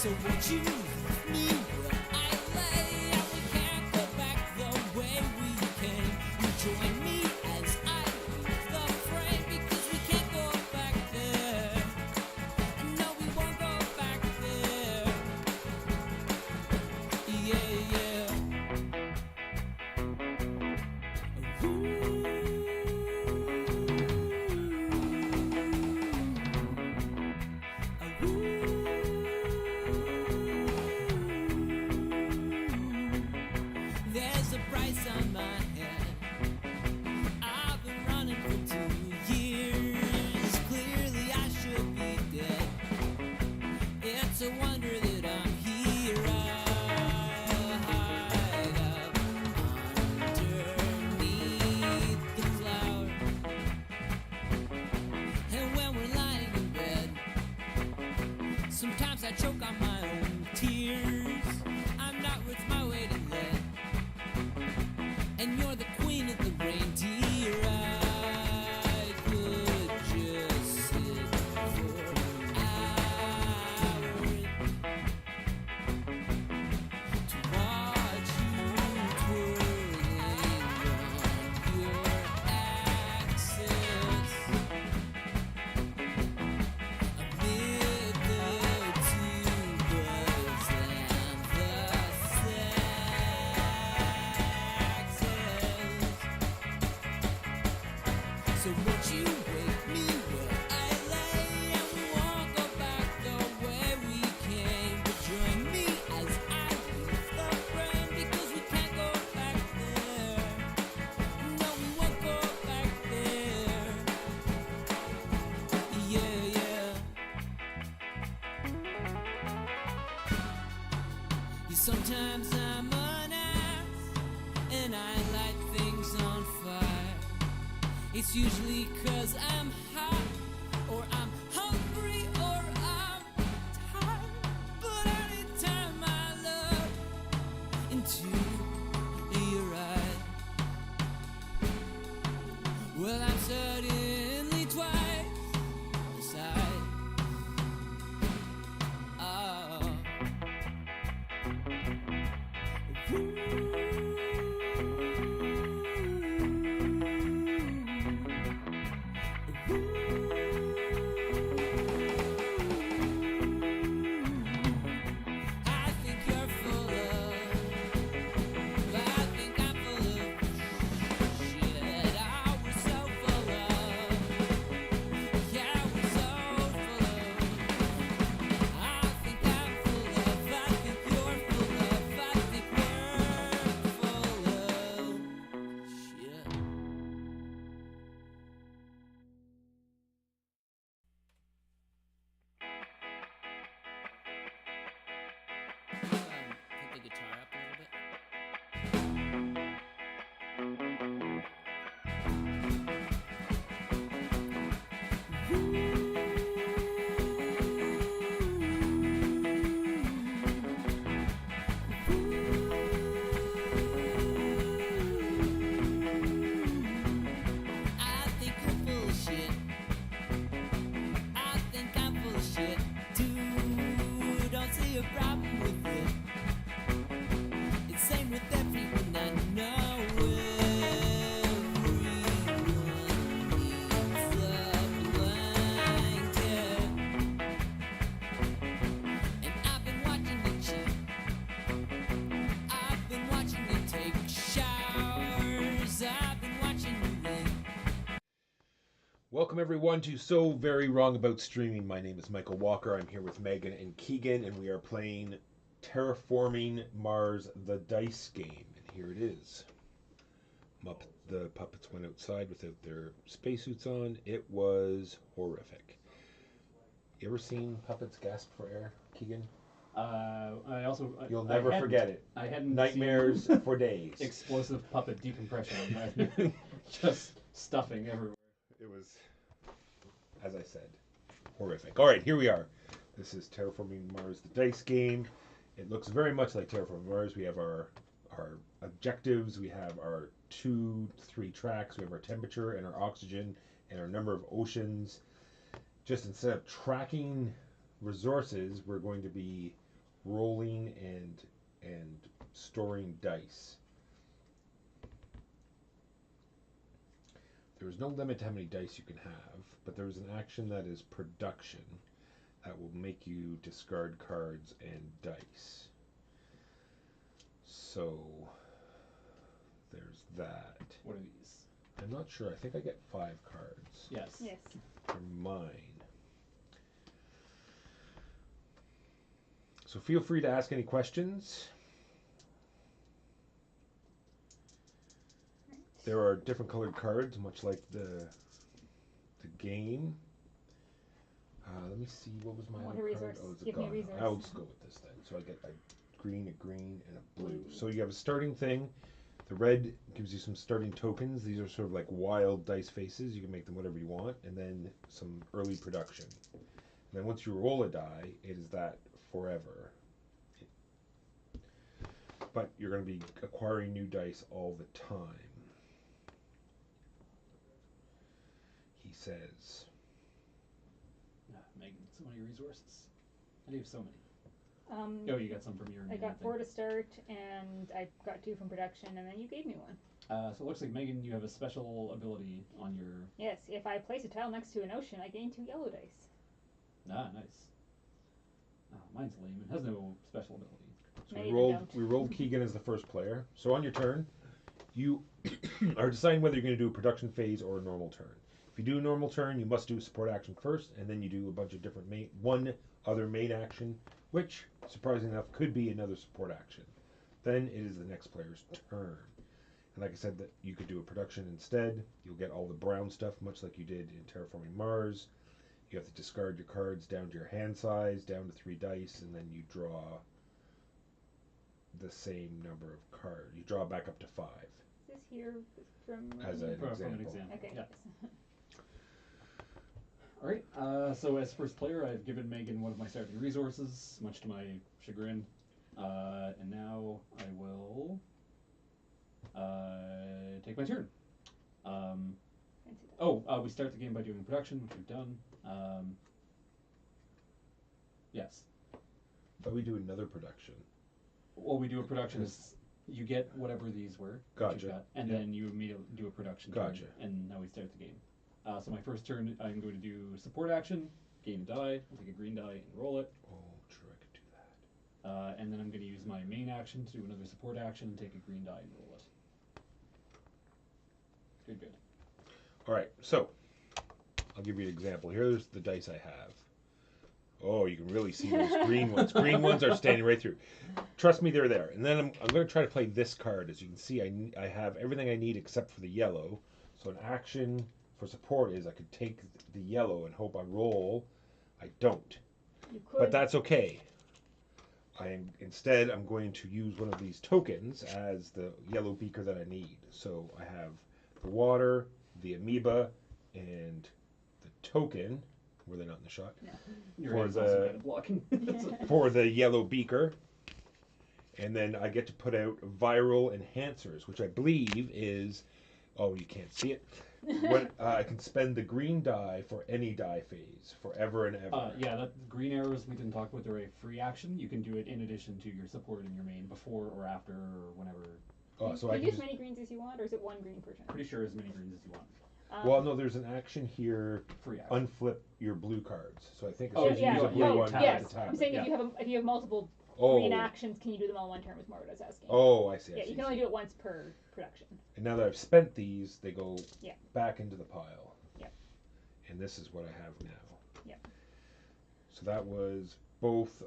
So won't you leave me where I lay? And we can't go back the way we came. You join me as I leave the frame, because we can't go back there. And no, we won't go back there. Yeah, yeah. There's a price on my head. I've been running for 2 years. Clearly I should be dead. It's a wonder that I'm here. I hide up underneath the cloud. And when we're lying in bed, sometimes I choke on my own tears. I'm not worth my weight in lead. And you're the queen of the reindeer. I could just sit for hours to watch you twirling on your axis amid the tubas and the saxes. So won't you wake me where I lay? And we won't go back the way we came. But join me as I leave the frame, because we can't go back there. No, we won't go back there. Yeah, yeah. Sometimes I'm an ass and I light things on fire. It's usually 'cause I'm hot, or I'm hungry, or I'm tired. But anytime I look into your eyes, well, I'm suddenly twice the size. Oh. I think you're full of, I think I'm full of shit. I was so full of, yeah, we're so full of. I think I'm full of, I think you're full of, I think we're full of shit. Put the guitar up a little bit. I think you're full of shit. I think I'm full of shit too. Don't see a problem with it. It's same with everyone I know. Everyone needs a blanket. And I've been watching you cheat. I've been watching you take showers. I've been watching you eat. Welcome everyone to So Very Wrong About Streaming. My name is Michael Walker. I'm here with Megan and Keegan, and we are playing Terraforming Mars, the dice game. And here it is. The puppets went outside without their spacesuits on. It was horrific. You ever seen puppets gasp for air, Keegan? You'll never forget it. I hadn't Nightmares for days. Explosive puppet decompression. Just stuffing everywhere. It was, as I said, horrific. All right, here we are. This is Terraforming Mars, the dice game. It looks very much like Terraforming Mars. We have our objectives. We have our 3 tracks. We have our temperature and our oxygen and our number of oceans. Just instead of tracking resources, we're going to be rolling and storing dice. There is no limit to how many dice you can have, but there is an action that is production that will make you discard cards and dice. So there's that. What are these? I'm not sure. I think I get 5 cards Yes. Yes. for mine. So feel free to ask any questions. There are different colored cards, much like the game. Let me see, what was my What other a card? resource. Oh, is it Give me a gone? resource. I'll just go with this then. So I get a green, and a blue. Blue. So you have a starting thing. The red gives you some starting tokens. These are sort of like wild dice faces. You can make them whatever you want. And then some early production. And then once you roll a die, it is that forever. But you're going to be acquiring new dice all the time. He says. Megan, so many resources. How do you have so many? Oh, you got some from your I main got thing. 4 to start, and I got 2 from production, and then you gave me 1. So it looks like, Megan, you have a special ability on your... Yes, if I place a tile next to an ocean, I gain 2 yellow dice. Ah, nice. Oh, mine's lame. It has no special ability. So Many of them don't. we rolled Keegan as the first player. So on your turn, you are deciding whether you're going to do a production phase or a normal turn. If you do a normal turn, you must do a support action first, and then you do a bunch of different one other main action, which, surprisingly enough, could be another support action. Then it is the next player's turn. And like I said, that you could do a production instead. You'll get all the brown stuff, much like you did in Terraforming Mars. You have to discard your cards down to your hand size, down to 3 dice, and then you draw the same number of cards. You draw back up to 5. Is this here from... As an From an example. example. Okay, Yeah. yes. Alright, so as first player, I've given Megan one of my starting resources, much to my chagrin. And now I will take my turn. Fancy that. We start the game by doing production, which we've done. Yes. But we do another production. Well, we do a production is you get whatever these were. that Gotcha. you've got, and Yeah. then you immediately do a production Gotcha. turn, and now we start the game. So my first turn, I'm going to do support action, gain a die, I'll take a green die and roll it. Oh, true, I could do that. And then I'm going to use my main action to do another support action and take a green die and roll it. Good. All right, so I'll give you an example. Here's the dice I have. Oh, you can really see those green ones. Green ones are standing right through. Trust me, they're there. And then I'm going to try to play this card. As you can see, I have everything I need except for the yellow. So an action for support is I could take the yellow and hope I roll. I don't. You could... But that's okay. Instead, I'm going to use one of these tokens as the yellow beaker that I need. So I have the water, the amoeba, and the token. Were they not in the shot? No. Your For hand's the- also kind of blocking. For the yellow beaker. And then I get to put out viral enhancers, which I believe is, oh, you can't see it. When I can spend the green die for any die phase, forever and ever. Yeah, that green arrows we didn't talk about. They're a free action. You can do it in addition to your support and your main, before or after or whenever. Oh, so can I you can use just, many greens as you want, or is it 1 green per turn? Pretty sure as many greens as you want. well, no, there's an action here. Free action. Unflip your blue cards. So I think it's Oh, just yeah. use a blue Yeah, one yes. to tap I'm it. saying Yeah. if you have multiple Oh, green actions, can you do them all in 1 turn? Was more what I was asking. oh, I see. I Yeah, see, you can only do it once per production. And now that I've spent these, they go Yeah. back into the pile. Yeah. And this is what I have now. Yeah. So that was both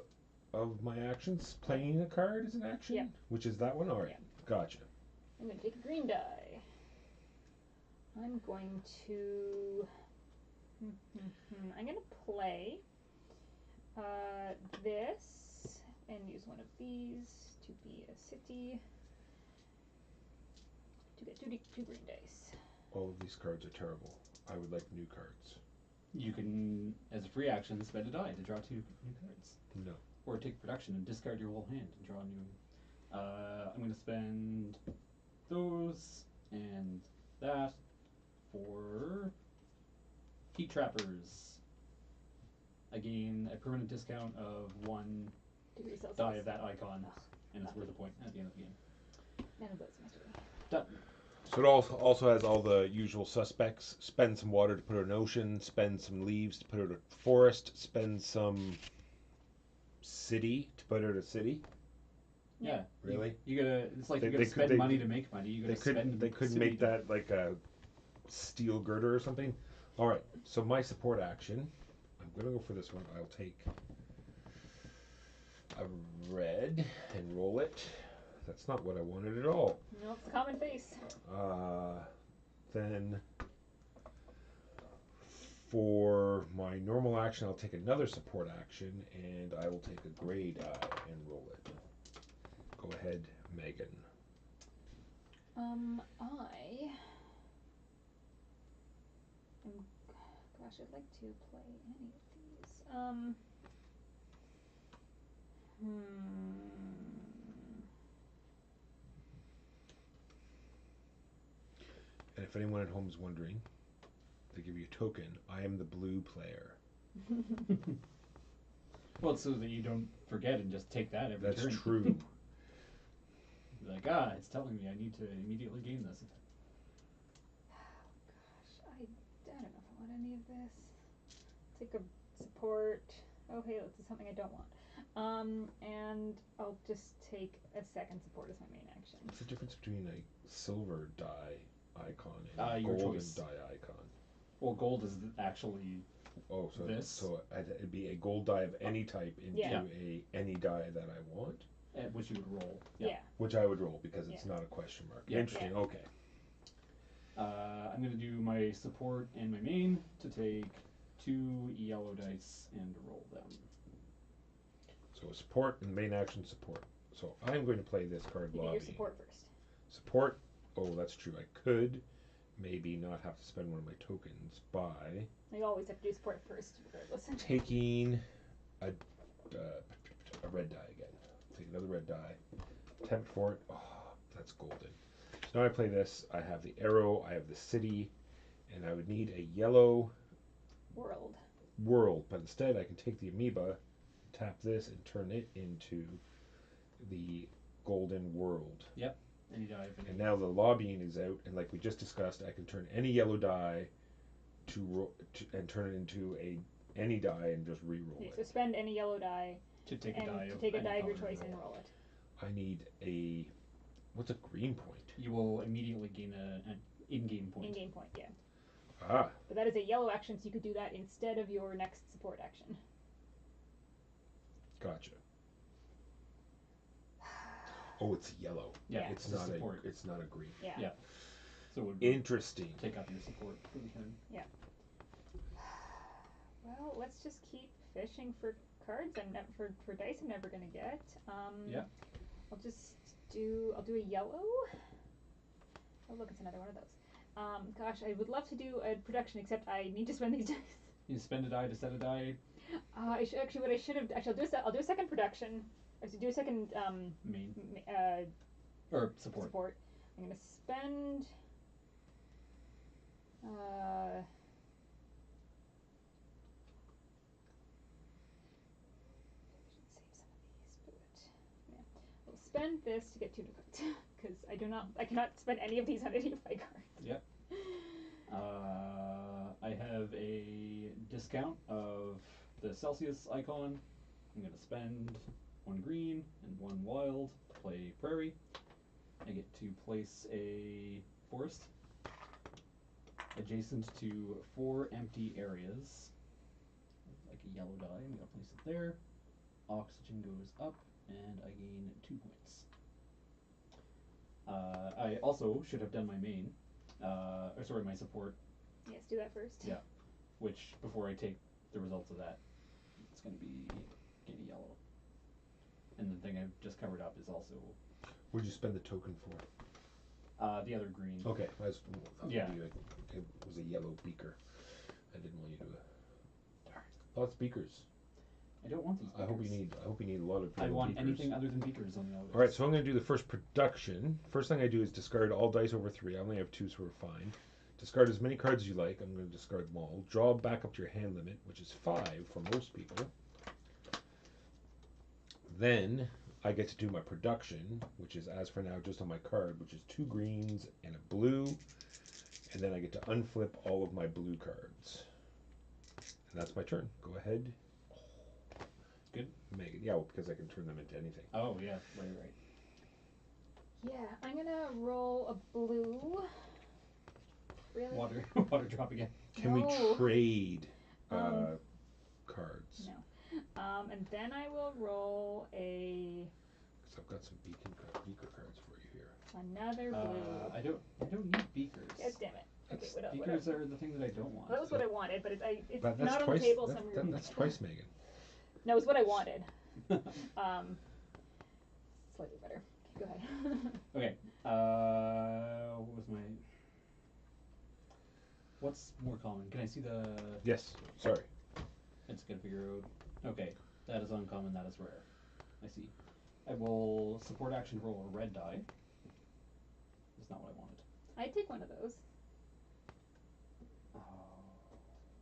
of my actions. Playing a card is an action? Yeah. Which is that one? Alright, Yeah. gotcha. I'm going to take a green die. I'm going to... I'm going to play this and use one of these to be a city to get 2 green dice. All of these cards are terrible. I would like new cards. You can, as a free action, spend a die to draw 2 new cards. No. Or take production and discard your whole hand and draw a new. I'm going to spend those and that for Heat Trappers. I gain a permanent discount of 1 Degrees Celsius. die of that icon, Ugh, and it's worth a lovely. point at the end of the game. None of those mystery. Done. So it also has all the usual suspects. Spend some water to put out an ocean. Spend some leaves to put out a forest. Spend some city to put out a city. Yeah. Really? You gotta. It's like They- you they gotta could- spend they- money to make money. You They gotta spend. could city make to- that like a steel girder or something. All right. So my support action, I'm gonna go for this one. I'll take a red and roll it. That's not what I wanted at all. No, it's the common face. Then for my normal action, I'll take another support action, and I will take a gray die and roll it. Go ahead, Megan. Gosh, I'd like to play any of these. And if anyone at home is wondering, they give you a token. I am the blue player. Well, it's so that you don't forget and just take that every That's turn. true. Like, it's telling me I need to immediately gain this. Gosh, I don't know if I want any of this. Take a support. Oh, hey, this is something I don't want. And I'll just take a second support as my main action. What's the difference between a silver die icon and a Your golden choice. die icon? Well, gold is actually Oh, so This? so it'd be a gold die of any type into Yeah. any die that I want, which you would roll. Yeah. which I would roll because it's Yeah. not a question mark. Yeah. Interesting. Yeah. Okay. I'm gonna do my support and my main to take 2 yellow dice and roll them. So support and main action support. So I'm going to play this card You get your lobbying. support first. Support. Oh, that's true. I could maybe not have to spend one of my tokens by You always have to do support first, regardless. taking a red die again. Take another red die. Attempt for it. Oh, that's golden. So now I play this. I have the arrow. I have the city, and I would need a yellow World. But instead, I can take the amoeba, tap this, and turn it into the golden world. Any die of any. And now the lobbying is out, and like we just discussed, I can turn any yellow die and turn it into any die and just re-roll Okay, it. so spend any yellow die To take a and die to of take a any die of your color choice and roll it. I need what's a green point? You will immediately gain an in-game point. In-game point, yeah. Ah, But that is a yellow action, so you could do that instead of your next support action. gotcha. Oh, it's yellow. Yeah, It's a not support. it's not a green. Yeah. Yeah. So it would Interesting. take up your support for the turn. Well, let's just keep fishing for cards for dice I'm never gonna get. Yeah. I'll do a yellow. Oh look, it's another one of those. Gosh, I would love to do a production, except I need to spend these dice. You spend a die to set a die. I'll do a second production. I should do a second Main m- or support. support. I'm gonna spend. We'll spend this to get 2 new cards because I cannot spend any of these on any of my cards. Yep. I have a discount of the Celsius icon. I'm gonna spend 1 green and 1 wild to play prairie. I get to place a forest adjacent to 4 empty areas. Like a yellow die, I'm gonna place it there. Oxygen goes up, and I gain 2 points. I also should have done my main, my support, Yes, do that first. Yeah. which before I take the results of that, it's gonna be gain a yellow. And the thing I've just covered up is also What'd you spend the token for? the other green. Okay, I thought Yeah. maybe it was a yellow beaker. I didn't want you to. Lots of beakers. I don't want these. I hope you beakers. need a lot of. I yellow want beakers. anything other than beakers on the other. All right, so I'm going to do the first production. First thing I do is discard all dice over 3. I only have 2, so we're fine. Discard as many cards as you like. I'm going to discard them all. Draw back up to your hand limit, which is 5 for most people. Then I get to do my production, which is as for now just on my card, which is 2 greens and a blue. And then I get to unflip all of my blue cards. And that's my turn. Go ahead. Good. Megan. Yeah, well, because I can turn them into anything. Oh yeah, right. Yeah, I'm gonna roll a blue. Really? Water drop again. Can No. we trade Um, cards? No. And then I will roll Because I've got some beaker cards for you here. another blue. I don't need beakers. God damn it. Okay, what Beakers are the thing that I don't want. That was what I wanted, but it's That's not on twice, the table, that- so I'm that- that's twice, Megan. No, it's what I wanted. Slightly better. Okay, go ahead. Okay. What was my? What's more common? Can I see the? Yes, sorry. I just gotta figure out. Okay, that is uncommon. That is rare. I see. I will support action roll a red die. That's not what I wanted. I'd take one of those. Oh,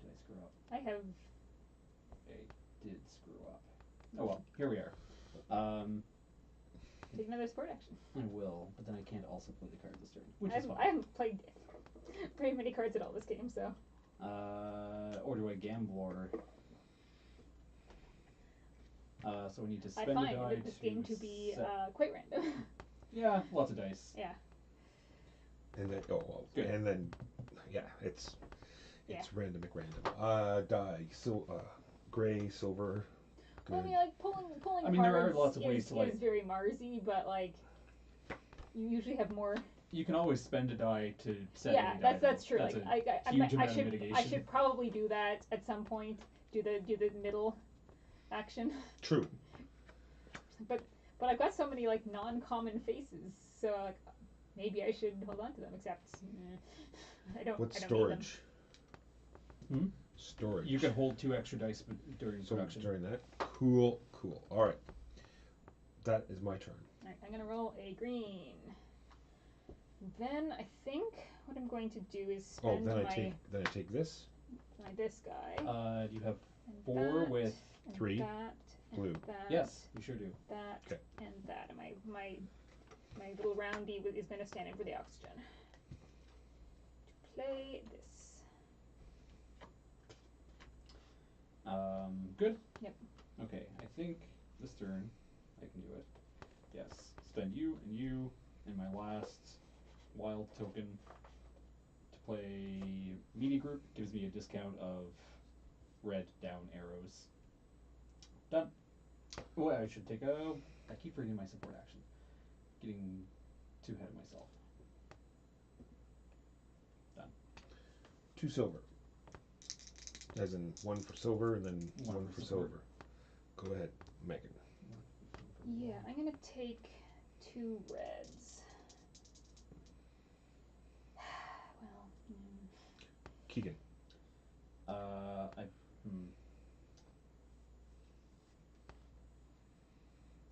did I screw up? I have. I did screw up. Oh well, here we are. Take another sport action. I will, but then I can't also play the card this turn, which I is haven't, fine. I haven't played very many cards at all this game, so. Or do I gamble or? So we need to I spend a find die this game to be set- quite random. Yeah, lots of dice. Yeah. And then Good. and then yeah, it's Yeah. random McRandom. Die, gray, silver. Good. Well, I mean, like pulling I mean, there are cards lots of ways is, to, like- is very Marsy, but like you usually have more. You can always spend a die to set Yeah, any die. that's true. That's Like a I huge amount I of should mitigation. probably do that at some point. Do the middle action. True. But I've got so many like non-common faces, so like maybe I should hold on to them. Except I don't. What I don't storage? Hmm? Storage. You can hold 2 extra dice during so production. during that. Cool. All right. That is my turn. All right, I'm gonna roll a green. Then I think what I'm going to do is spend then my I take this. this guy. You have And 4 that, with and 3 that, and blue. That, yes, you sure do. That 'Kay. and that. And my little roundy is going to stand in for the oxygen. To play this. Good. Yep. Okay, I think this turn I can do it. Yes, spend you and my last wild token to play media group. Gives me a discount of red down arrows. Done. Oh, I should take a. I keep forgetting my support action. Getting too ahead of myself. Done. 2 silver. As in 1 for silver and then 1 for support. silver. Go ahead, Megan. Yeah, I'm going to take 2 reds. Well, Keegan.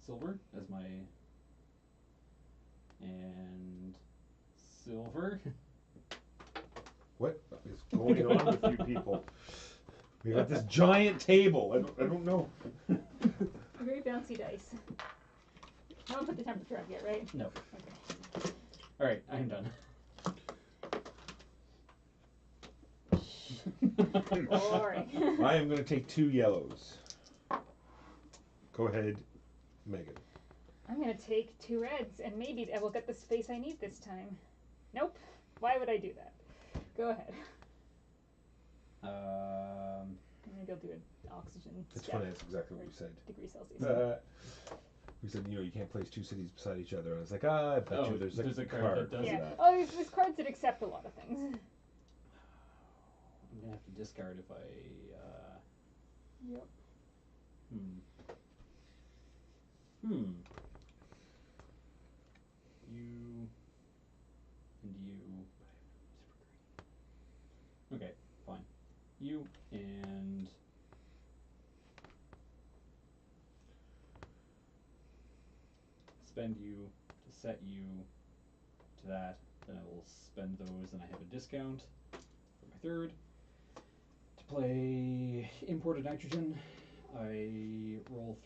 Silver as my and silver. What is going on with you people? We got this giant table. I don't know. very bouncy dice. I haven't put the temperature up yet, right? No. Okay. All right, I am done. Boring. I am going to take 2 yellows. Go ahead, Megan. I'm gonna take 2 reds, and maybe I will get the space I need this time. Nope. Why would I do that? Go ahead. Maybe I'll do an oxygen It's step. funny, that's exactly what you said. Degree Celsius. We said, you can't place 2 cities beside each other. And I was like, I bet you there's a card card that does yeah. that. Oh, there's cards that accept a lot of things. I'm gonna have to discard if I. Yep. You and you. Okay, fine. You and spend you to set you to that. Then I will spend those, and I have a discount for my third to play imported nitrogen. I roll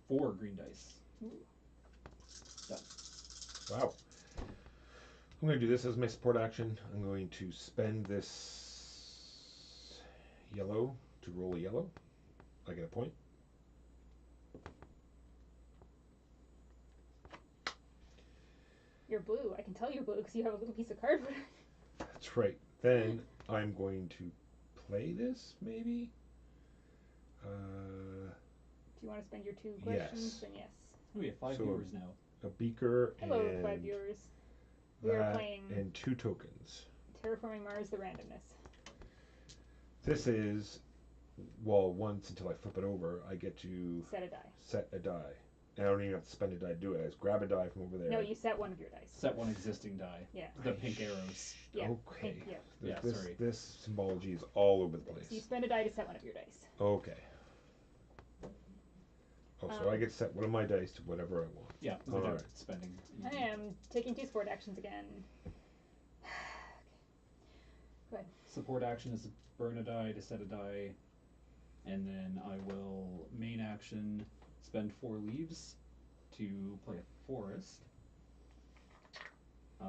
4 green dice. Ooh. Wow. I'm going to do this as my support action. I'm going to spend this yellow to roll a yellow. I get a point. You're blue. I can tell you're blue because you have a little piece of cardboard. That's right. Then I'm going to play this, maybe? Do you want to spend your 2 questions? Yes. Then yes. We have 5 So- viewers now. A beaker Hello, and 5 viewers. We are that playing and 2 tokens. Terraforming Mars: The Randomness. This is, well, once until I flip it over, I get to Set a die. set a die. And I don't even have to spend a die to do it. I just grab a die from over there. No, you set one of your dice. Set one existing die. Yeah. The pink arrows. Yeah. Okay. Yeah. Th- Yeah, this, sorry. this symbology is all over the So you place. spend a die to set one of your dice. Okay. Oh, so I Um, get to set one of my dice to whatever I want. Yeah, without Alright. spending. I am taking 2 support actions again. Support action is to burn a die to set a die, and then I will main action spend 4 leaves to play a forest. Where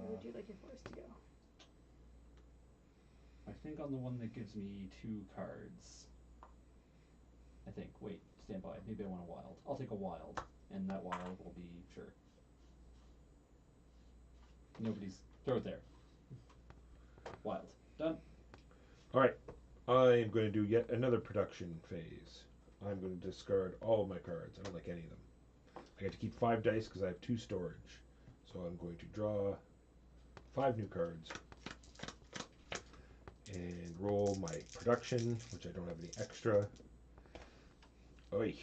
would you like your forest to go? I think on the one that gives me 2 cards. I think. Wait, stand by. Maybe I want a wild. I'll take a wild, and that wild will be sure. Nobody's throw it there. Wild. Done. Alright. I am going to do yet another production phase. I'm going to discard all of my cards. I don't like any of them. I get to keep 5 dice because I have 2 storage. So I'm going to draw 5 new cards. And roll my production, which I don't have any extra. Oy.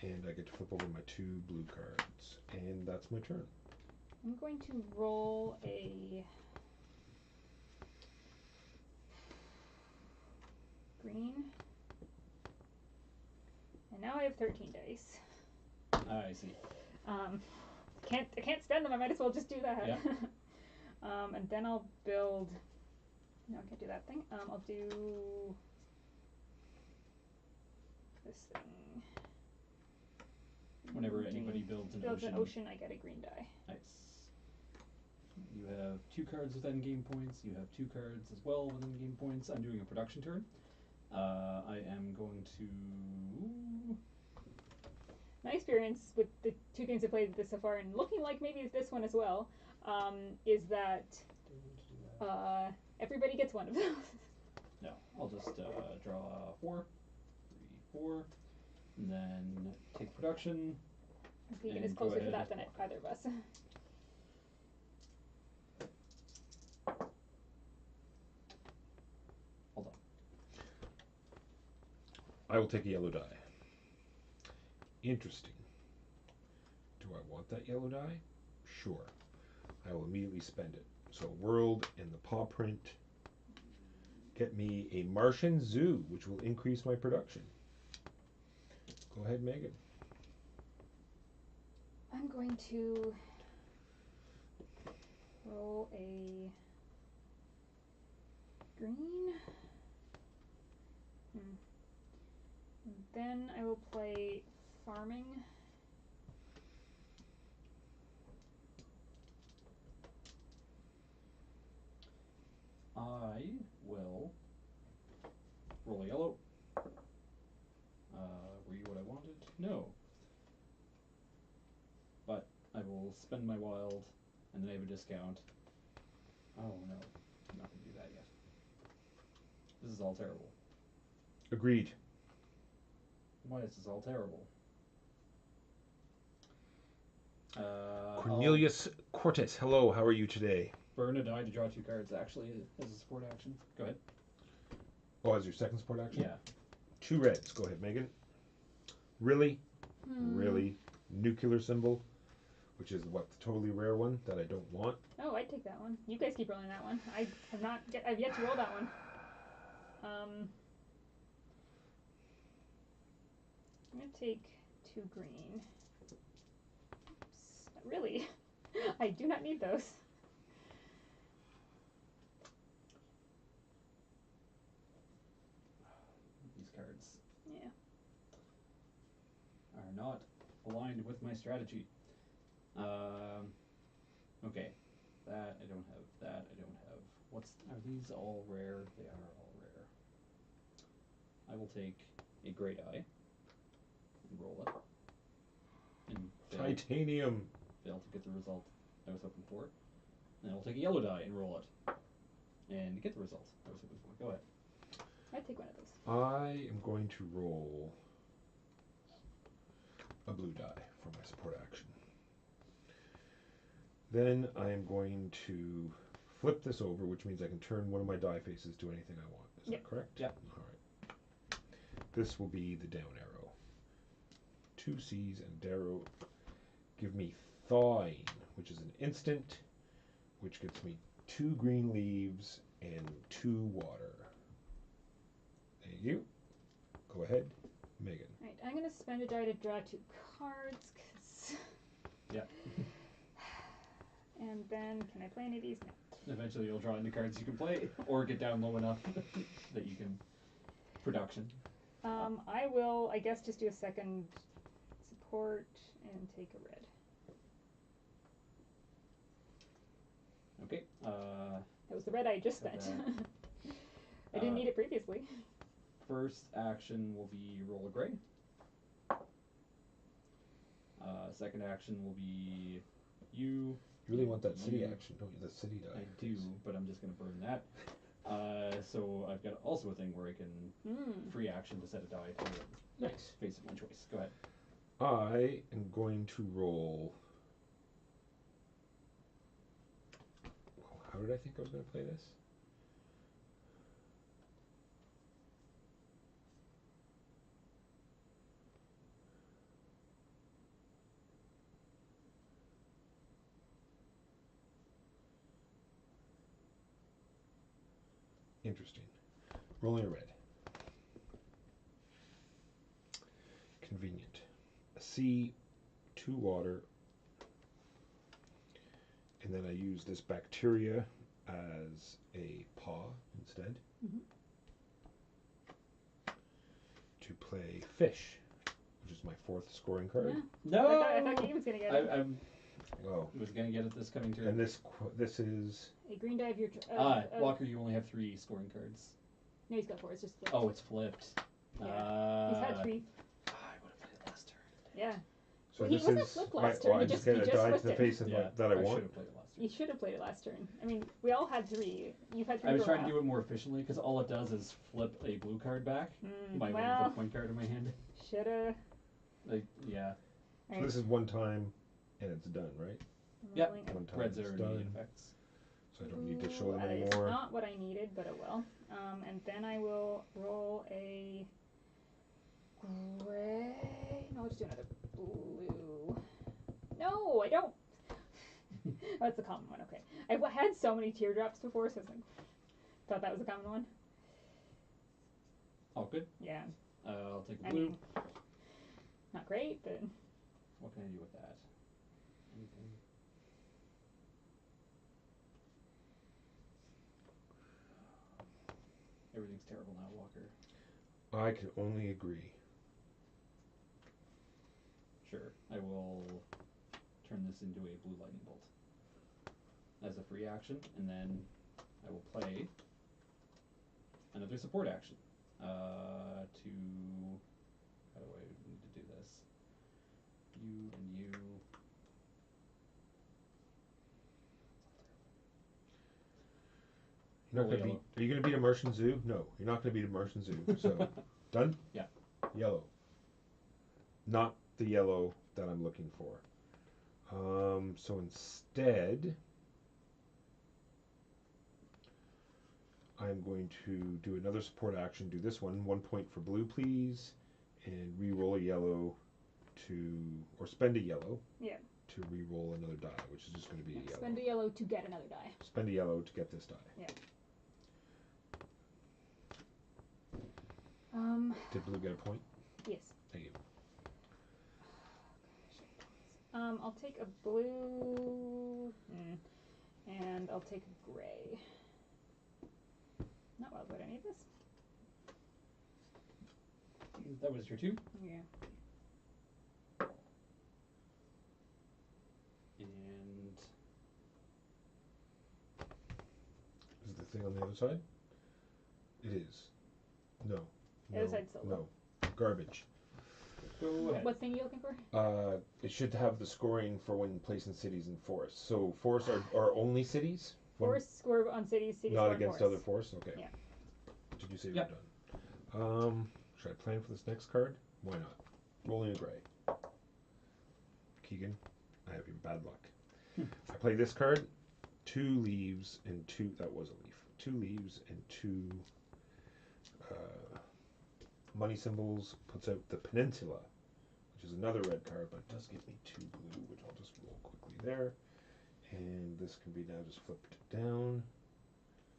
And I get to flip over my 2 blue cards. And that's my turn. I'm going to roll a green. And now I have 13 dice. I see. I can't spend them. I might as well just do that. Yeah. And then I'll build. No, I can't do that thing. I'll do this thing. Whenever anybody builds an ocean. I get a green die. Nice. You have 2 cards with endgame points. You have 2 cards as well with endgame points. I'm doing a production turn. I am going to. My experience with the 2 games I played with this so far, and looking like maybe it's this one as well, is that everybody gets one of those. No, I'll just draw 4, 3, 4, and then take production. Keegan And is go closer to ahead. that than either of us. Hold on. I will take a yellow die. Interesting. Do I want that yellow die? Sure. I will immediately spend it. So world and the paw print get me a Martian zoo, which will increase my production. Go ahead, Megan. I'm going to roll a green. And then I will play farming. I will roll a yellow. Were you what I wanted? No. But I will spend my wild, and then I have a discount. Oh no, I'm not going to do that yet. This is all terrible. Agreed. Why is this all terrible? Cornelius Cortes, hello, how are you today? I'll burn a die to draw 2 cards, actually, as a support action. Go ahead. Oh, as your second support action? Yeah. 2 reds. Go ahead, Megan. Really? Really? Nuclear symbol, which is what, the totally rare one that I don't want. Oh, I'd take that one. You guys keep rolling that one. I've yet to roll that one. I'm gonna take 2 green. Oops. Really? I do not need those. cards Yeah. are not aligned with my strategy. Okay. That I don't have. That I don't have. Are these all rare? They are all rare. I will take a gray die and roll it. And Titanium. fail to get the result I was hoping for. And I will take a yellow die and roll it. And get the result I was hoping for. Go ahead. I'd take one of those. I am going to roll a blue die for my support action. Then I am going to flip this over, which means I can turn one of my die faces to anything I want. Is Yep. that correct? Yep. Alright. This will be the down arrow. 2 C's and arrow give me thawing, which is an instant, which gets me 2 green leaves and 2 water. Thank you. Go ahead, Megan. Right, I'm gonna spend a die to draw 2 cards, cause. Yeah. And then, can I play any of these? No. Eventually you'll draw into cards you can play, or get down low enough that you can production. I will, I guess, just do a second support and take a red. Okay. That was the red I just Got spent. that. I didn't need it previously. First action will be roll a gray. Second action will be you. You really want that city You- action, don't you? The city die. I do, but I'm just gonna burn that. So I've got also a thing where I can free action to set a die to Nice. face of my choice. Go ahead. I am going to roll. How did I think I was going to play this? Interesting. Rolling a red. Convenient. A C, 2 water, and then I use this bacteria as a paw instead. Mhm. To play fish, which is my 4th scoring card. Yeah. No. I thought Keegan was gonna get it. I'm Oh, was gonna get it this coming turn. and this is A green die of your. Walker, you only have 3 scoring cards. No, he's got 4. It's just flipped. Oh, it's flipped. Yeah. He's had 3. I would have played it last turn. Yeah. so Well, he this wasn't is flipped my, last turn, well, I he just just- get he a just die to flipped the it. face of Yeah, that I should want. have played it last turn. You should have played it last turn. I mean, we all had 3. You've had 3 I was for a trying to while. do it more efficiently because all it does is flip a blue card back by one well, of the point card in my hand. shoulda. Like, yeah, So this is one time, and it's done, right? Yep. Rolling One a- time reds it's are done, immediate effects. so I don't need to show them That is anymore. not what I needed, but oh well. And then I will roll a gray. No, I'll just do another blue. No, I don't. Oh, that's a common one. Okay, I had so many teardrops before, so I was like, thought that was a common one. All good. Yeah, I'll take a I blue. mean, not great, but What can I do with that? Anything? Everything's terrible now, Walker. I can only agree. Sure, I will turn this into a blue lightning bolt as a free action, and then I will play another support action. To how do I need to do this? You and you. You're not Roll gonna yellow. beat. Are you gonna beat Immersion Zoo? No, you're not gonna beat Immersion Zoo. So done. Yeah. Yellow. Not the yellow that I'm looking for. So instead, I'm going to do another support action. Do this one. 1 point for blue, please, and re-roll a yellow to, or spend a yellow. Yeah. To re-roll another die, which is just going to be a yellow. spend a yellow to get another die. Spend a yellow to get this die. Yeah. Did blue get a point? Yes. Thank you. I'll take a blue, and I'll take a gray. Not wild about any of this. that was your 2. Yeah. And Is it the thing on the other side? It is. No. The other side's solo. No. Garbage. go ahead. What thing are you looking for? It should have the scoring for when placing cities and forests. So forests are only cities? Forests score on cities, cities Not score on against forests. other forests? Okay. Yeah. Did you say Yep. we're done? Should I plan for this next card? Why not? Rolling a gray. Keegan, I have your bad luck. I play this card, 2 leaves and 2, that was a leaf. 2 leaves and 2 money symbols, puts out the peninsula, which is another red card, but it does give me 2 blue, which I'll just roll quickly there. And this can be now just flipped down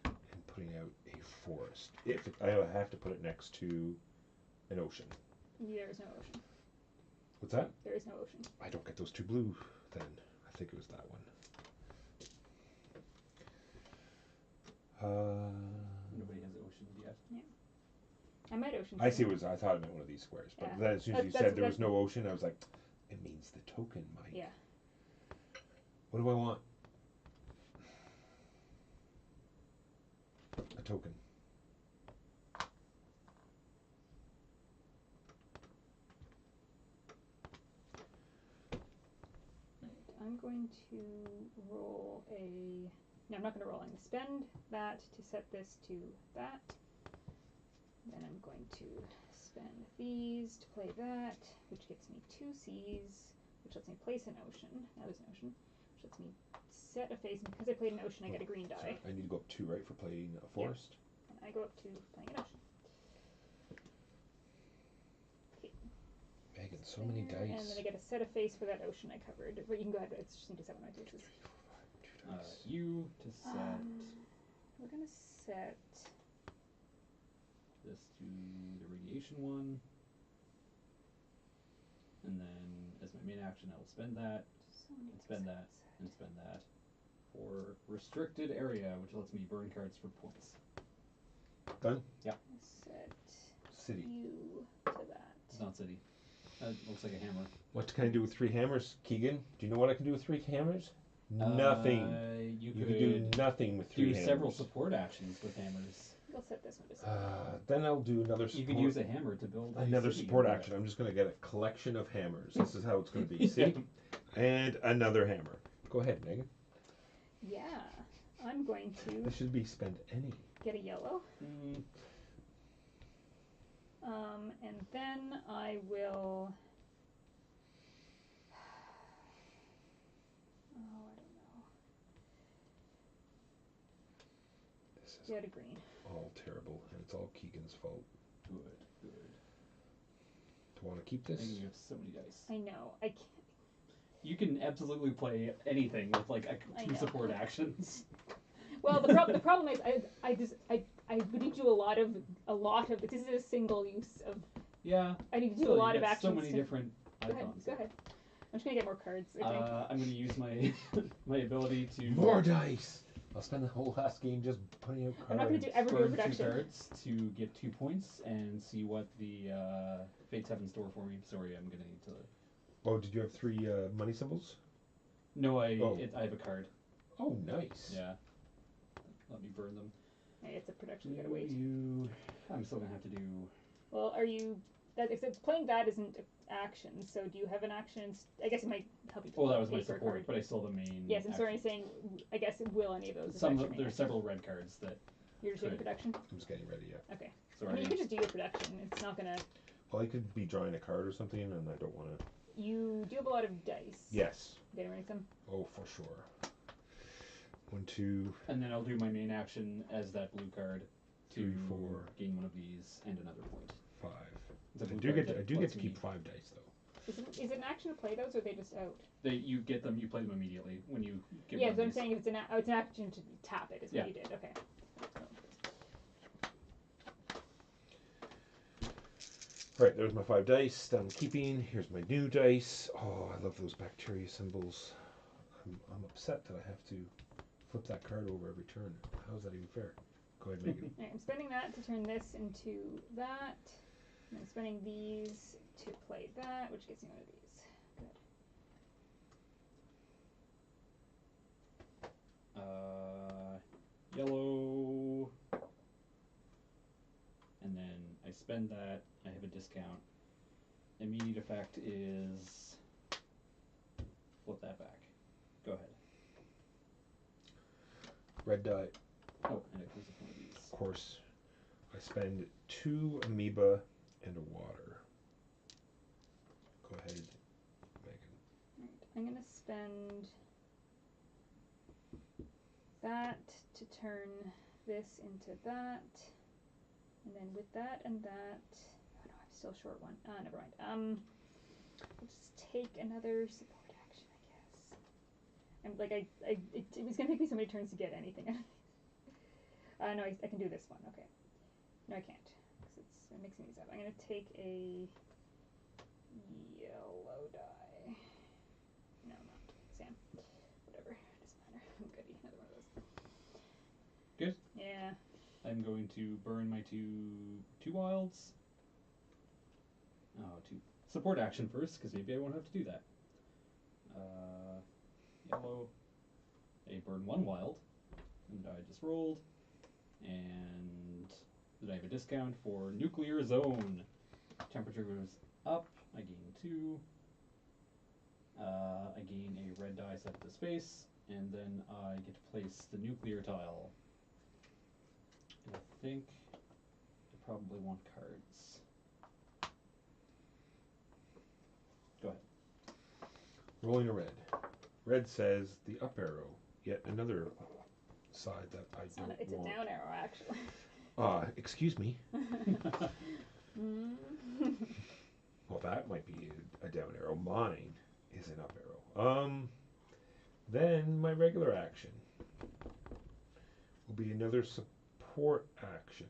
and putting out a forest. I have to put it next to an ocean. There is no ocean. What's that? There is no ocean. I don't get those 2 blue then. I think it was that one. Nobody has oceans yet. I might ocean. I see what I thought it meant one of these squares, but Yeah. then as soon as you That's- said there was that's- no ocean, I was like, it means the token, Mike. Yeah. What do I want? A token. I'm going to roll a. No, I'm not going to roll. I'm going to spend that to set this to that. Then I'm going to spend these to play that, which gets me 2 C's, which lets me place an ocean. Now there's an ocean, which lets me set a face. And because I played an ocean, I get a green die. Sorry, I need to go up 2, right, for playing a forest? And I go up to playing an ocean. Megan, so many There, dice. And then I get a set a face for that ocean I covered. But you can go ahead. It's just need to set one of my faces. 2 dice. You to set We're gonna set. this to the radiation one. And then as my main action, I will spend that, So many and spend that, and spend that for restricted area, which lets me burn cards for points. Done? Set City. you to that. It's not city. That looks like a hammer. What can I do with 3 hammers, Keegan? Do you know what I can do with 3 hammers? Nothing. You You could can do nothing with 3 do hammers. several support actions with hammers. We'll set this one to side. Then I'll do another support. You could use a hammer to build a another city support in action. there. I'm just going to get a collection of hammers. This is how it's going to be. See? Yeah. And another hammer. Go ahead, Megan. Yeah, I'm going to This should be spend any. get a yellow. Mm, And then I will. Oh, I don't know. This is Get a green. all terrible, and it's all Keegan's fault. good, good. Do you want to keep this? And you have so many dice. I know. I can't. You can absolutely play anything with like I 2 know. support actions. Well, the problem is I would need to do a lot of this is a single use of. Yeah. I need to do Still, a you lot of get actions. So many to, different go ahead. icons. Go ahead. I'm just gonna get more cards. I think. I'm going to use my my ability to More dice! I'll spend the whole last game just putting out cards. I'm not gonna do ever do a burn 2 production. cards to get 2 points and see what the fates have in store for me. Sorry, I'm going to need to. Oh, did you have 3 money symbols? No, I Oh. I have a card. Oh, nice. Yeah. Let me burn them. Hey, it's a production. You gotta wait. I'm still gonna have to do. Well, are you? That except playing that isn't an action. So do you have an action? I guess it might help you. Well, that was my pay for a support, card. but I still have the main. Yes, I'm sorry. action. Saying. I guess will any of those? Some affect your main there's action? several red cards that. You're just doing Right. production. I'm just getting ready, yeah. Okay. I Sorry. mean, you could just do your production. It's not gonna. Well, I could be drawing a card or something, and I don't want to. You do have a lot of dice. Yes. Getting ready some. Oh, for sure. 1, 2, And then I'll do my main action as that blue card to 3, 4, gain one of these and another point. 5. It's a I blue do card get to, I that do get lets to me- keep 5 dice though. Is it an action to play those, or are they just out? You get them. You play them immediately when you get. Yeah, one so of I'm these. saying if it's it's an action to tap it. Is Yeah. what you did. Okay. Right, there's my 5 dice that I'm keeping. Here's my new dice. Oh, I love those bacteria symbols. I'm upset that I have to flip that card over every turn. How is that even fair? Go ahead, Megan. Alright, I'm spending that to turn this into that. I'm spending these to play that, which gets me one of these. Good. Yellow. And then I spend that. I have a discount. Immediate effect is flip that back. Go ahead. Red die. Oh, and I close up one of these. Of course, I spend 2 amoeba and a water. Go ahead, Megan. Right. I'm gonna spend that to turn this into that, and then with that and that. Oh no, I'm still short one. Never mind. I'll just take another support action, I guess. I'm like it was gonna take me so many turns to get anything out of these. No, I can do this one. Okay. No, I can't, because I'm mixing these up. I'm gonna take a yellow die. No, not Sam. Whatever. Doesn't matter. Goody. Another one of those. Good. Yeah. I'm going to burn my two wilds. Oh, 2 support action first, because maybe I won't have to do that. Yellow. I burn 1 wild, and I just rolled, and then I have a discount for nuclear zone. Temperature goes up. I gain 2. I gain a red die set to space, and then I get to place the nuclear tile. And I think I probably want cards. Go ahead. Rolling a red. Red says the up arrow. Yet another side that I It's don't not. It's a want. down arrow, actually. Excuse me. Mm. Well, that might be a down arrow. Mine is an up arrow. Then my regular action will be another support action.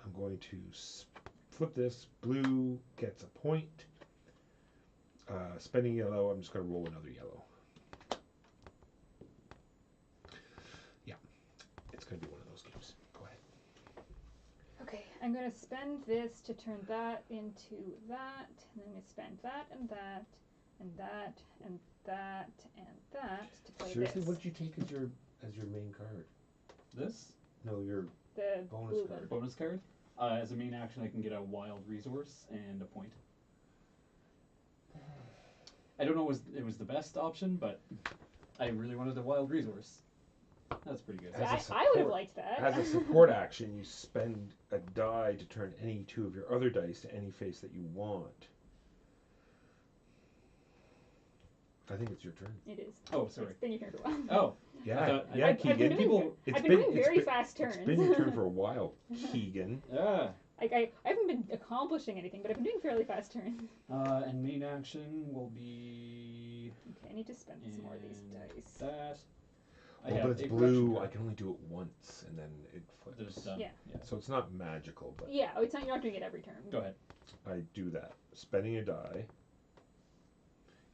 I'm going to flip this. Blue gets a point. Spending yellow, I'm just going to roll another yellow. Yeah, it's going to be one of those games. Go ahead. Okay, I'm gonna spend this to turn that into that, and then I'm gonna spend that and that and that and that and that to play Seriously, this. what did you take as your main card? This No, your The bonus blue card. one. bonus card. As a main action, I can get a wild resource and a point. I don't know if it was the best option, but I really wanted a wild resource. That's pretty good. As a I would have support- liked that. As a support action, you spend a die to turn any 2 of your other dice to any face that you want. I think it's your turn. It is. Oh, sorry. It's been your turn for a while. Oh, Yeah, thought- yeah, I've been Keegan. doing, It's I've been been- doing it's very been- fast turns. It's been your turn for a while, Keegan. yeah. I haven't been accomplishing anything, but I've been doing fairly fast turns. And main action will be Okay, I need to spend some more of these and dice. that. I Well, have but it's a blue. production I card. can only do it once, and then it There's flips. done. Yeah. So it's not magical, but Yeah, it's not, you're not doing it every turn. Go ahead. I do that. Spending a die.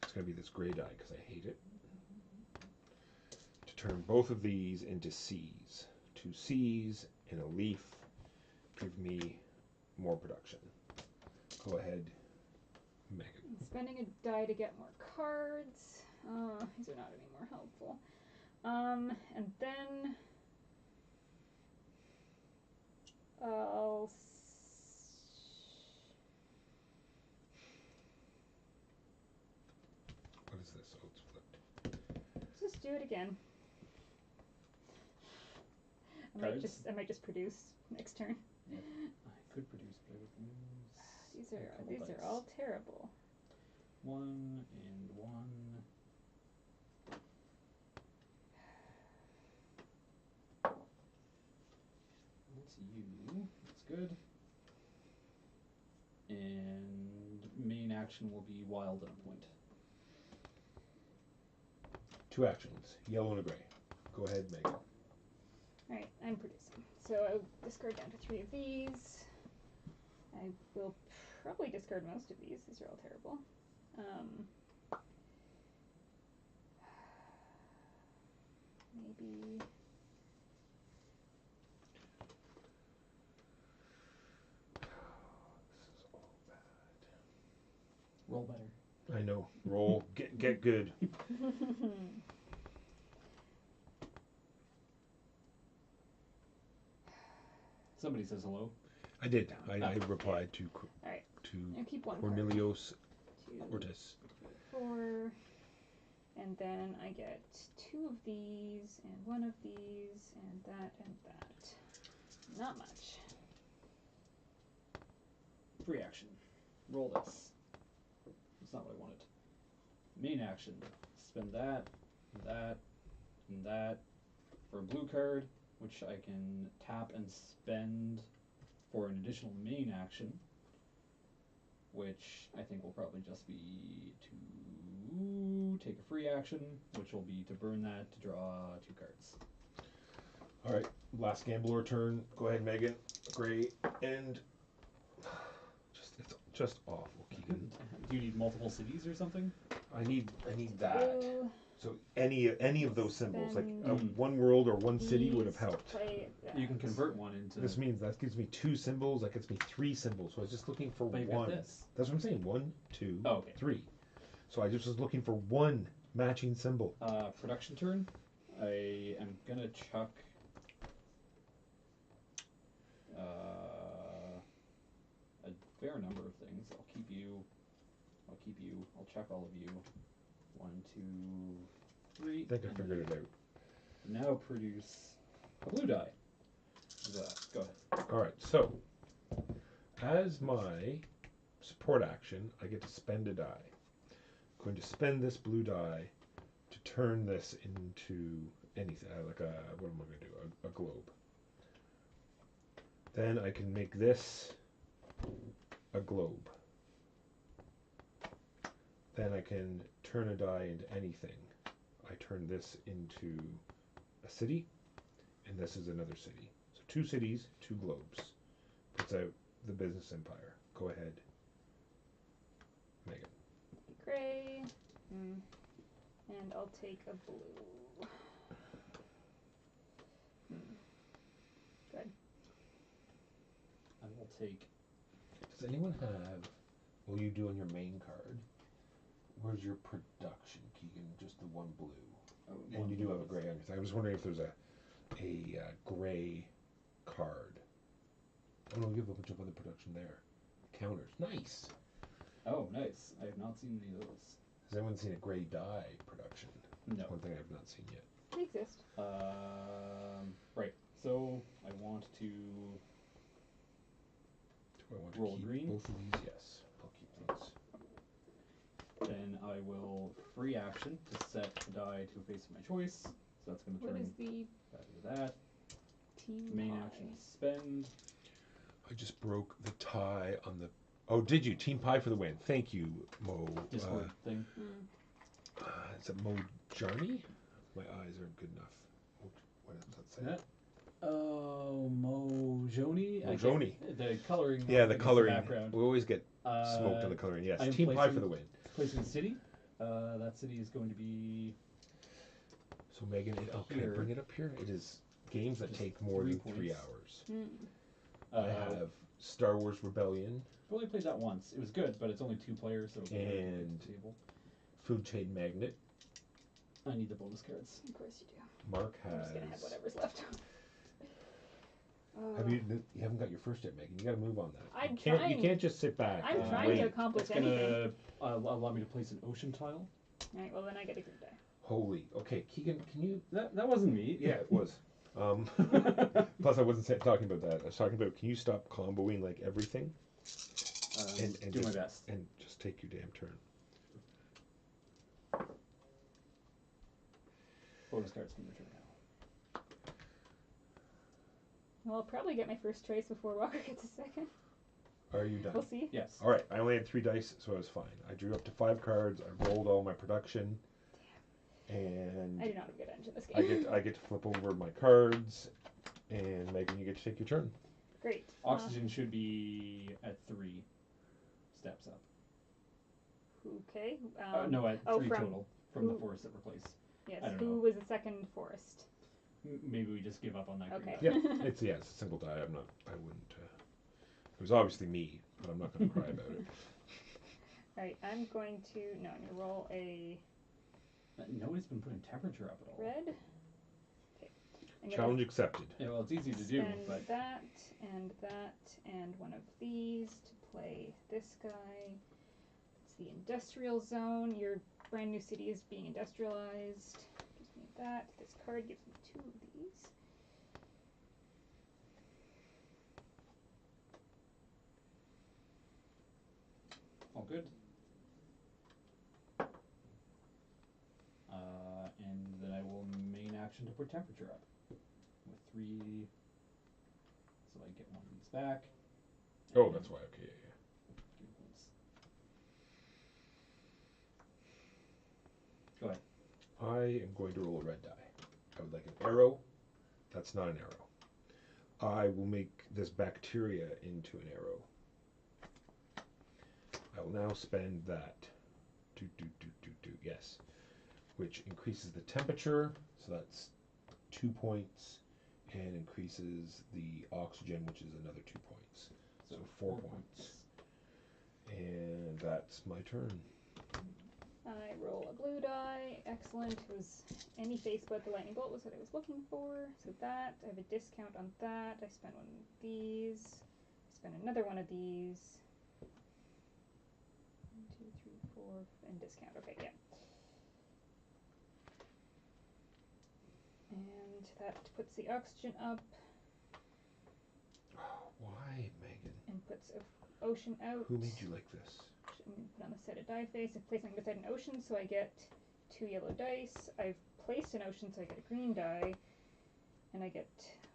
It's going to be this gray die because I hate it. To turn both of these into C's. 2 C's and a leaf give me more production. Go ahead, Megan. I'm spending a die to get more cards. These are not any more helpful. And then I'll What is this? Oh, it's flipped. let's just do it again. Cards? I might just produce next turn. I could produce, but I would lose. These a are couple these dice. are all terrible. 1 and 1. That's you. That's good. And main action will be wild and a point. 2 actions. Yellow and a gray. Go ahead, Megan. Alright, I'm producing. So I'll discard down to 3 of these. I will probably discard most of these. These are all terrible. Maybe. This is Roll better. I know. Roll. Get good. Somebody says hello. I did. I replied to Alright. to I'll keep one card. Cornelius 2, Cortes. 4. And then I get 2 of these, and 1 of these, and that, and that. Not much. Free action. Roll this. That's not what I wanted. Main action. Spend that, and that for a blue card, which I can tap and spend for an additional main action, which I think will probably just be to take a free action, which will be to burn that to draw 2 cards. All right. Last gambler turn. Go ahead, Megan. Great. And it's just awful, Keegan. Do you need multiple cities or something? I need that. Blue. So any of those symbols, like Spend one world or one city would have these, helped. Play that. You can convert one into. This means that gives me 2 symbols. That gives me 3 symbols. So I was just looking for But you've got one. this. That's what I'm saying. 1, 2, Oh, okay. 3. So I just was looking for one matching symbol. Production turn. I am gonna chuck a fair number of things. I'll keep you. I'll check all of you. 1, 2, 3. I think I figured it out. Now produce a blue die. How's that? Go ahead. All right. So as my support action, I get to spend a die. I'm going to spend this blue die to turn this into anything, like a, what am I going to do? A globe. Then I can make this a globe. Then I can turn a die into anything. I turn this into a city, and this is another city. So 2 cities, 2 globes. Puts out the business empire. Go ahead, Megan. Gray. And I'll take a blue. Good. I will take. Does anyone have, will you do on your main card, where's your production, Keegan? Just the 1 blue. Oh, And you do have a gray on your thing. I was wondering if there's a gray card. Oh no, you have a bunch of other production there. Counters. Nice. Oh, nice. I have not seen any of those. Has anyone seen a gray die production? No. One thing I have not seen yet. They exist. Right. So I want to. Do I want to Roll keep green? both of these? Yes. I'll keep these. Then I will free action to set the die to a face of my choice. So that's going to What turn is the that into that. team Main pie? action is spend. I just broke the tie on the. Oh, did you? Team pie for the win. Thank you, Mo. Discord thing. Is it Mo Jarny? My eyes aren't good enough. What does that say? That. Oh, Mojoni. Mojoni. The coloring. Yeah, I the guess, coloring. background. We always get smoked on the coloring. Yes, I am team pie placing- for the win. Placing city. That city is going to be. So Megan, can I Here. bring it up here? It is games that Just take more 3 than 3 points. hours. I I've have Star Wars Rebellion, only played that once. It was good, but it's only 2 players, so. It'll be hard to get And- to the table. Food Chain Magnet. I need the bonus cards. Of course you do. Mark I'm just gonna have has. whatever's left. Have you haven't got your first yet, Megan? You got to move on that. I'm You can't. You trying. can't just sit back. I'm and trying wait. to accomplish It's gonna anything. allow me to place an ocean tile. Alright, well then I get a green die. Holy. Okay, Keegan, can you? That wasn't me. Yeah, it was. Plus, I wasn't talking about that. I was talking about, can you stop comboing like everything and Do my just, best. and just take your damn turn. Bonus cards from your turn now. Well, I'll probably get my first choice before Walker gets a second. Are you done? We'll see. Yes. All right. I only had 3 dice, so I was fine. I drew up to 5 cards. I rolled all my production, and I do not have a good engine this game. I get to flip over my cards, and Megan, you get to take your turn. Great. Oxygen should be at 3 steps up. Okay. No, at 3 from total from the who- forest that replaced. Yes. I don't Who know. was the second forest? Maybe we just give up on that. green Okay. die. Yeah, it's a single die. I wouldn't. It was obviously me, but I'm not going to cry about it. Alright, I'm going to. No, I'm going to roll a Nobody's been putting temperature up at all. red. Okay. I'm gonna Challenge accepted. Yeah, well, it's easy to do, spend but that, and one of these to play this guy. It's the industrial zone. Your brand new city is being industrialized. Gives me that. This card gives me 2 of these. all good. And then I will main action to put temperature up with 3. So I get 1 of these back. Oh, and that's why. Okay, yeah, yeah. 3 points. Go ahead. I am going to roll a red die. I would like an arrow. That's not an arrow. I will make this bacteria into an arrow. I will now spend that. Yes. Which increases the temperature, so that's 2 points, and increases the oxygen, which is another 2 points. So 4 points. And that's my turn. I roll a blue die. Excellent. It was any face but the lightning bolt was what I was looking for. So that, I have a discount on that. I spend 1 of these. I spend another 1 of these. 1, 2, 3, 4, and discount. Okay, yeah. And that puts the oxygen up Why, Megan? and puts ocean out. Who made you like this? I'm going to put on the set of die face. I've placed something beside an ocean, so I get 2 yellow dice. I've placed an ocean, so I get a green die. And I get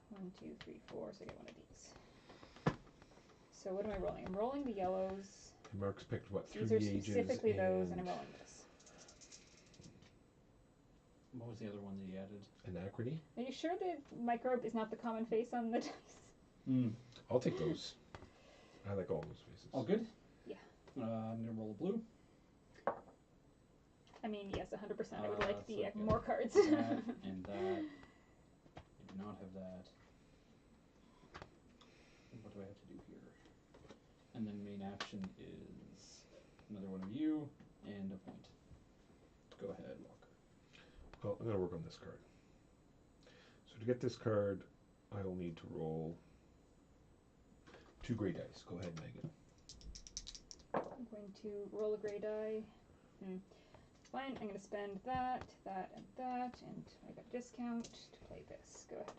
1, 2, 3, 4, so I get 1 of these. So what am I rolling? I'm rolling the yellows. And Mark's picked what, 3 These are ages specifically those, and and I'm rolling this. What was the other one that you added? Anachrony? Are you sure the microbe is not the common face on the dice? I'll take those. I like all those faces. All good? Yeah. I'm going to roll a blue. I mean, yes, 100%. I would like so the I've got more cards. that and that. I do not have that. What do I have to do here? And then main action is another 1 of you and a point. Go ahead, Walker. Well, I'm going to work on this card. So to get this card, I will need to roll 2 gray dice. Go ahead, Megan. I'm going to roll a gray die. Fine, I'm going to spend that, and I got a discount to play this. Go ahead.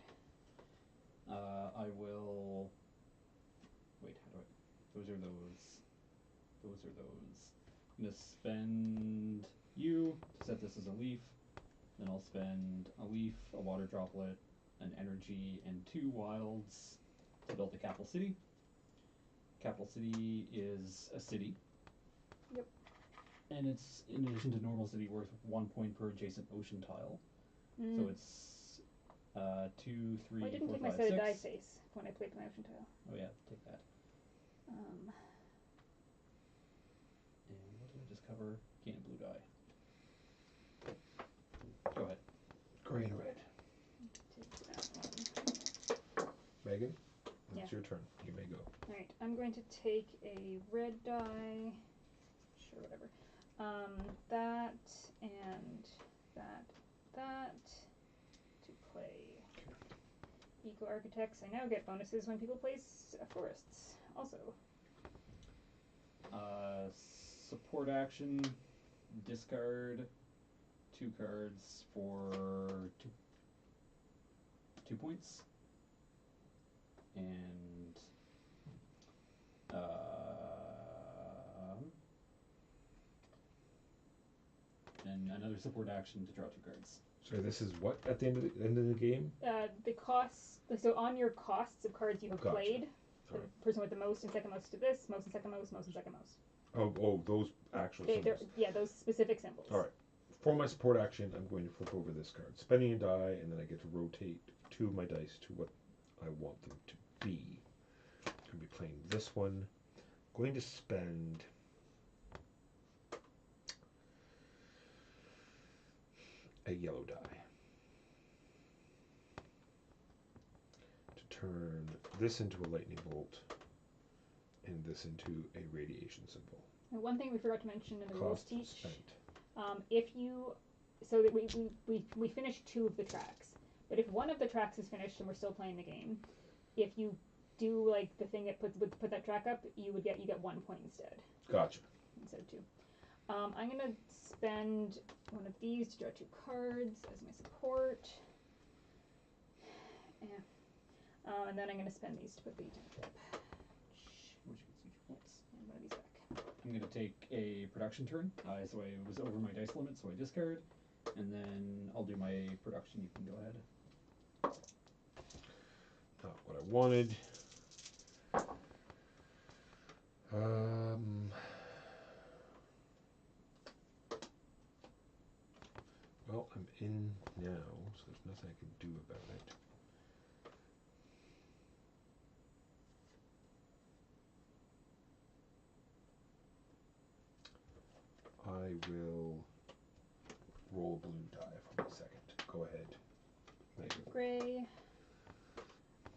I will. Wait, how do I? Those are those. Those are those. I'm going to spend you to set this as a leaf. Then I'll spend a leaf, a water droplet, an energy, and 2 wilds to build the capital city. Capital city is a city. Yep. And it's, in addition to normal city, worth 1 point per adjacent ocean tile. So it's 2, 3, Well, I didn't 4, take my 5, set 6. of die face when I played my ocean tile. Oh yeah, take that. Um, And what did I just cover? Gain a blue die. Go ahead. Gray and red. take that one. Megan, Yeah. it's your turn. You may go. Alright, I'm going to take a red die. Sure, whatever. That and that to play Eco Architects. I now get bonuses when people place forests. Also, Support action, discard 2 cards for 2 points. And another support action to draw 2 cards. So this is what at the end of the game? the costs. So on your costs of cards you have Gotcha. played, the Alright. person with the most and second most to this, most and second most and second most. Oh, those actual They're, symbols. yeah, those specific symbols. All right. For my support action, I'm going to flip over this card, spending a die, and then I get to rotate 2 of my dice to what I want them to be. I'm going to be playing this one. I'm going to spend a yellow die to turn this into a lightning bolt and this into a radiation symbol. Now, one thing we forgot to mention in the rules Cost teach, spent. if you, so that we finished 2 of the tracks, but if one of the tracks is finished and we're still playing the game, if you do like the thing that would put that track up, you get 1 point instead Gotcha. of 2. I'm gonna spend one of these to draw 2 cards as my support. Yeah. And then I'm gonna spend these to put the temperature up. Which gets you 2 points. And one of these back. I'm gonna take a production turn. So I was over my dice limit, so I discard, and then I'll do my production. You can go ahead. Not what I wanted. Well, I'm in now, so there's nothing I can do about it. I will roll a blue die for my second. Go ahead. Megan. Gray.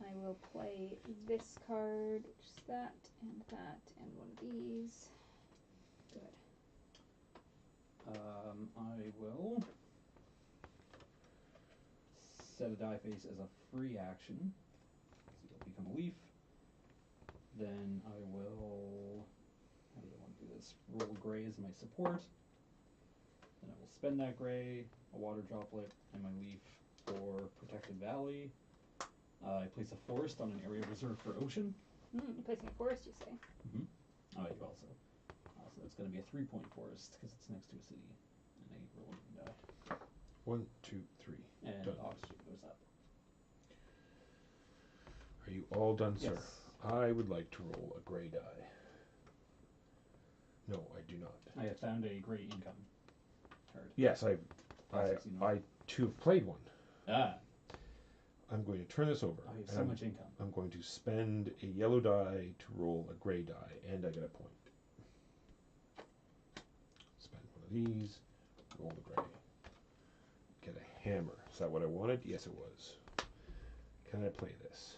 I will play this card, which is that, and one of these. Go ahead. I will set a die face as a free action. So it'll become a leaf. Then I will, how do I want to do this? Roll gray as my support. Then I will spend that gray, a water droplet, and my leaf for Protected Valley. I place a forest on an area reserved for ocean. You're placing a forest, you say? I do also. So that's going to be a 3-point forest because it's next to a city. And I roll a die. 1, 2, 3. And Done. oxygen goes up. Are you all done, sir? Yes. I would like to roll a gray die. No, I do not. I have found a gray income card. Yes, I too have played one. Ah, I'm going to turn this over. I have and so much income. I'm going to spend a yellow die to roll a gray die, and I get a point. Spend one of these, roll the gray. Get a hammer. Is that what I wanted? Yes, it was. Can I play this?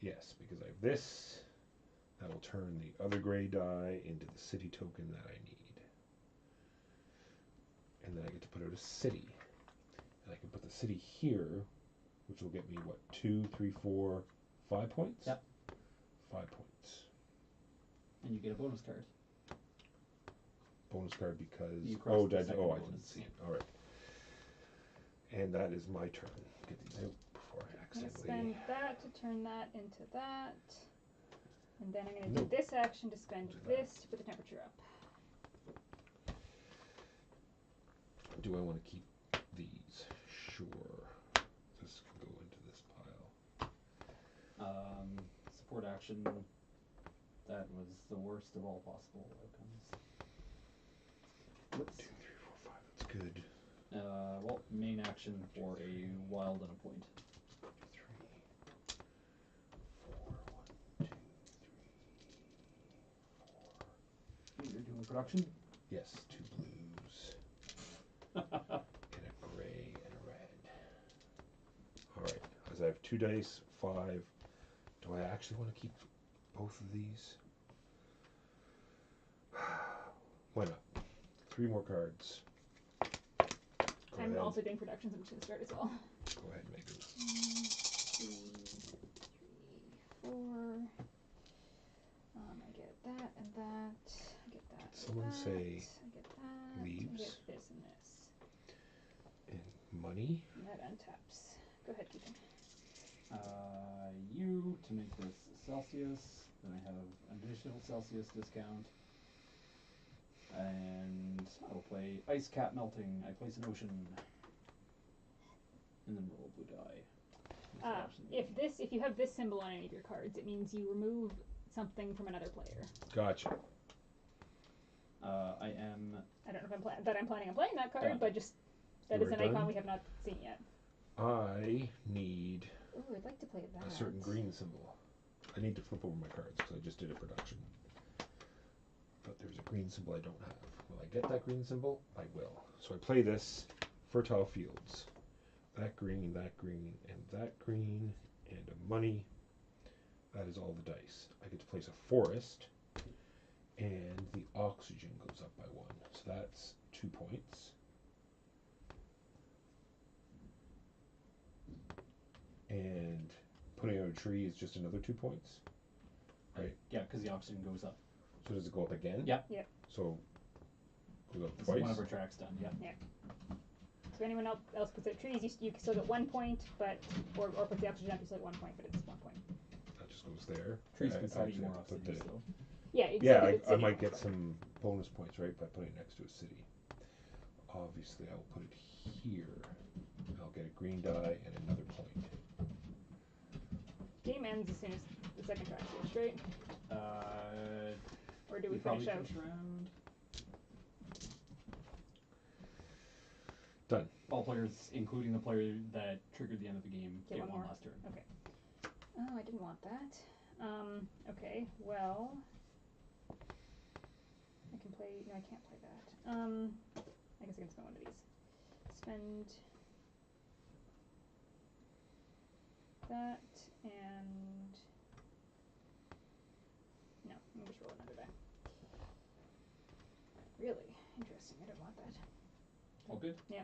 Yes, because I have this. That will turn the other gray die into the city token that I need. And then I get to put out a city. And I can put the city here, which will get me, what, 2, 3, 4, 5 points? Yep. 5 points. And you get a bonus card. Bonus card because... You crossed the second I bonus. didn't see it. All right. And that is my turn. Get these out before I I'm gonna accidentally... spend that to turn that into that. And then I'm gonna do this action to spend this to put the temperature up. Do I want to keep these? Sure. This can go into this pile. Support action. That was the worst of all possible outcomes. 2, 3, 4, 5. That's good. Well, main action for a wild and a point. 3, 4, 1, 2, 3, 4. You're doing production? Yes, 2 blues. And a gray and a red. Alright, as I have 2 dice, 5. Do I actually want to keep both of these? Why not? 3 more cards. Go I'm ahead. also doing production, so I'm just gonna start as well. Go ahead, Megan. 1, 2, 3, 4. I get that and that. I get that. Someone and say that. I get that. leaves. I get this and this. And money. And that untaps. Go ahead, Keegan. You to make this Celsius. Then I have an additional Celsius discount. And I will play Ice Cap Melting. I place an ocean. And then roll a blue die. If you have this symbol on any of your cards, it means you remove something from another player. Gotcha. I am... I don't know if I'm planning on playing that card, Done. but just that You is are an icon done? we have not seen yet. I need Ooh, I'd like to play that. a certain green symbol. I need to flip over my cards because I just did a production. But there's a green symbol I don't have. Will I get that green symbol? I will. So I play this Fertile Fields. That green, and that green, and a money. That is all the dice. I get to place a forest, and oxygen goes up by 1. So that's 2 points. And putting out a tree is just another 2 points. Right. Yeah, because the oxygen goes up. So does it go up again? Yep. Yep. So goes up This twice. is one of our tracks done. Yep. So anyone else puts out trees, you can still get 1 point, but or puts the oxygen up, you still get 1 point, but it's 1 point. That just goes there. Trees I can still actually eat more have to put oxygen, the- so. Yeah, it's Yeah, like it's I city might ones, get but- some bonus points, right, by putting it next to a city. Obviously, I will put it here. I'll get a green die and another point. Game ends as soon as the second track's finished, right? Or do we probably finish out? finish around. Done. All players, including the player that triggered the end of the game, Get get one one more. last turn. Okay. Oh, I didn't want that. Okay, well, I can play. No, I can't play that. I guess I can spend one of these. Spend that and no, let me just roll another die. Really interesting. I don't want that. All good? Yeah.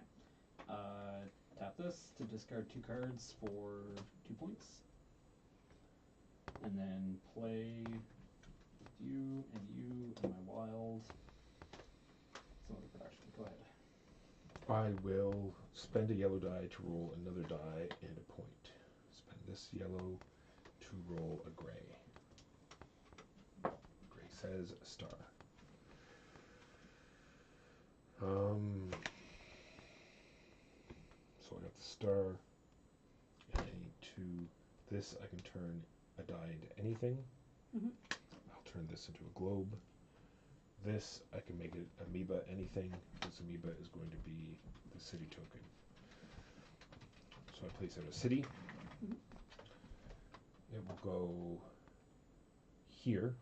Tap this to discard 2 cards for 2 points. And then play you and my wild. Some other production. Go ahead. I will spend a yellow die to roll another die and a point. Spend this yellow to roll a gray. Gray says star. So I got the star, and I need to. This I can turn a die into anything. Mhm. I'll turn this into a globe. This I can make it amoeba anything. This amoeba is going to be the city token. So I place out a city. Mhm. It will go here,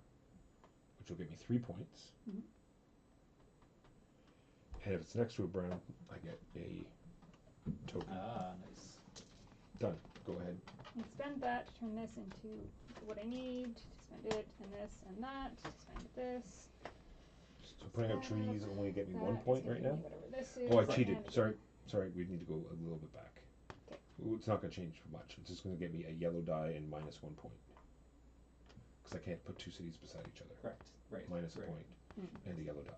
which will give me 3 points. Mhm. And if it's next to a brown, I get a token. Ah, nice. Done. Go ahead. And spend that to turn this into what I need to spend it, and this and that to spend this. So putting out trees only get me 1 That point is gonna right give now. me whatever this is. Oh, I and cheated. again- Sorry, we need to go a little bit back. Okay. Ooh, it's not going to change much. It's just going to give me a yellow die and minus 1 point. Because I can't put 2 cities beside each other. Correct. Right. Minus a right. point and a yellow die.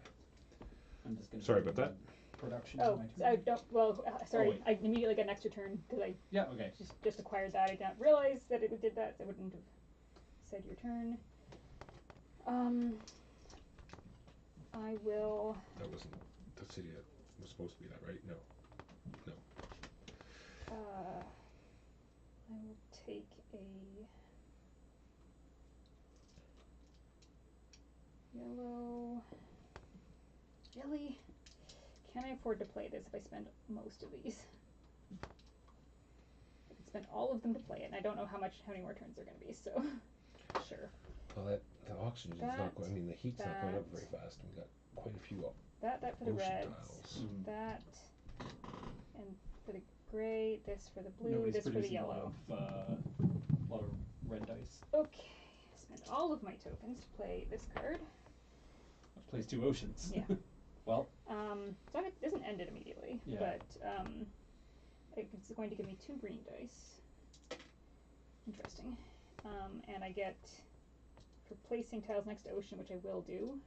I'm just gonna. Sorry do about that. Production. Oh, on my I turn. don't. Well, sorry. wait. I immediately got an extra turn because I Yeah. Okay. just acquired that. I didn't realize that it did that. I wouldn't have said your turn. I will. That wasn't the city that was supposed to be that, right? No. I will take a yellow. Really? Can I afford to play this if I spend most of these? I can spend all of them to play it, and I don't know how many more turns they're going to be. So, sure. Well, the oxygen's not That, going. I mean, the heat's not going up that. very fast. We got quite a few That for the ocean reds. tiles. Mhm. That and for the gray. This for the blue. Nobody's this for the producing yellow. a lot of red dice. Okay. Spend all of my tokens to play this card. Which plays 2 oceans. Yeah. Well. So it doesn't end it immediately, Yeah. but it's going to give me 2 green dice. Interesting. And I get, for placing tiles next to ocean, which I will do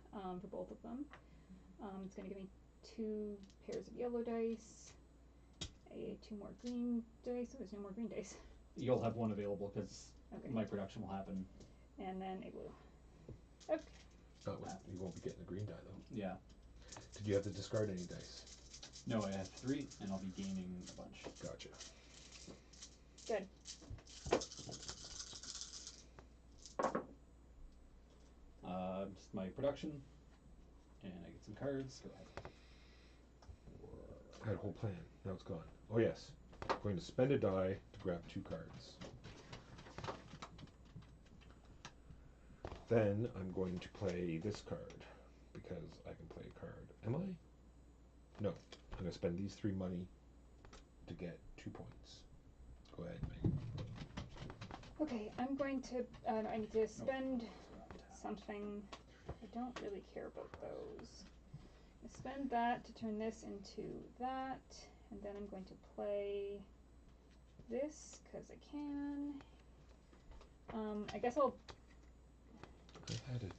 for both of them, it's going to give me 2 pairs of yellow dice, 2 more green dice. Oh, there's no more green dice. You'll have 1 available because Okay. my production will happen. And then a blue. Okay. You won't be getting a green die, though. Yeah. Did you have to discard any dice? No, I have 3, and I'll be gaining a bunch. Gotcha. Good. Just my production, and I get some cards. Go ahead. I had a whole plan. Now it's gone. Oh, yes. I'm going to spend a die to grab 2 cards. Then I'm going to play this card because I can play a card. Am I? No. I'm going to spend these 3 money to get 2 points. Go ahead, Megan. Okay, I'm going to. I need to spend something I don't really care about those. I spend that to turn this into that, and then I'm going to play this because I can. I guess I'll I had a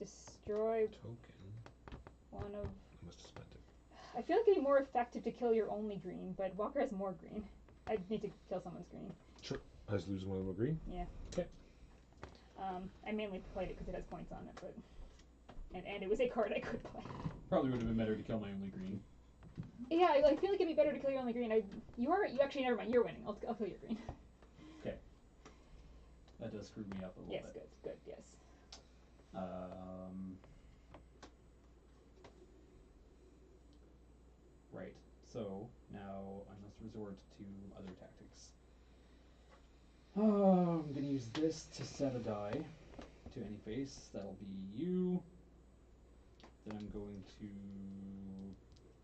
destroy token. one of. I must have spent it. I feel like it'd be more effective to kill your only green, but Walker has more green. I need to kill someone's green. Sure. I was losing one of my green. Yeah. Okay. I mainly played it because it has points on it, but and it was a card I could play. Probably would have been better to kill my only green. Yeah, I feel like it'd be better to kill your only green. You actually never mind. You're winning. I'll kill your green. That does screw me up a little Yes, bit. good, yes. Right. So now I must resort to other tactics. I'm gonna use this to set a die to any face. That'll be you. Then I'm going to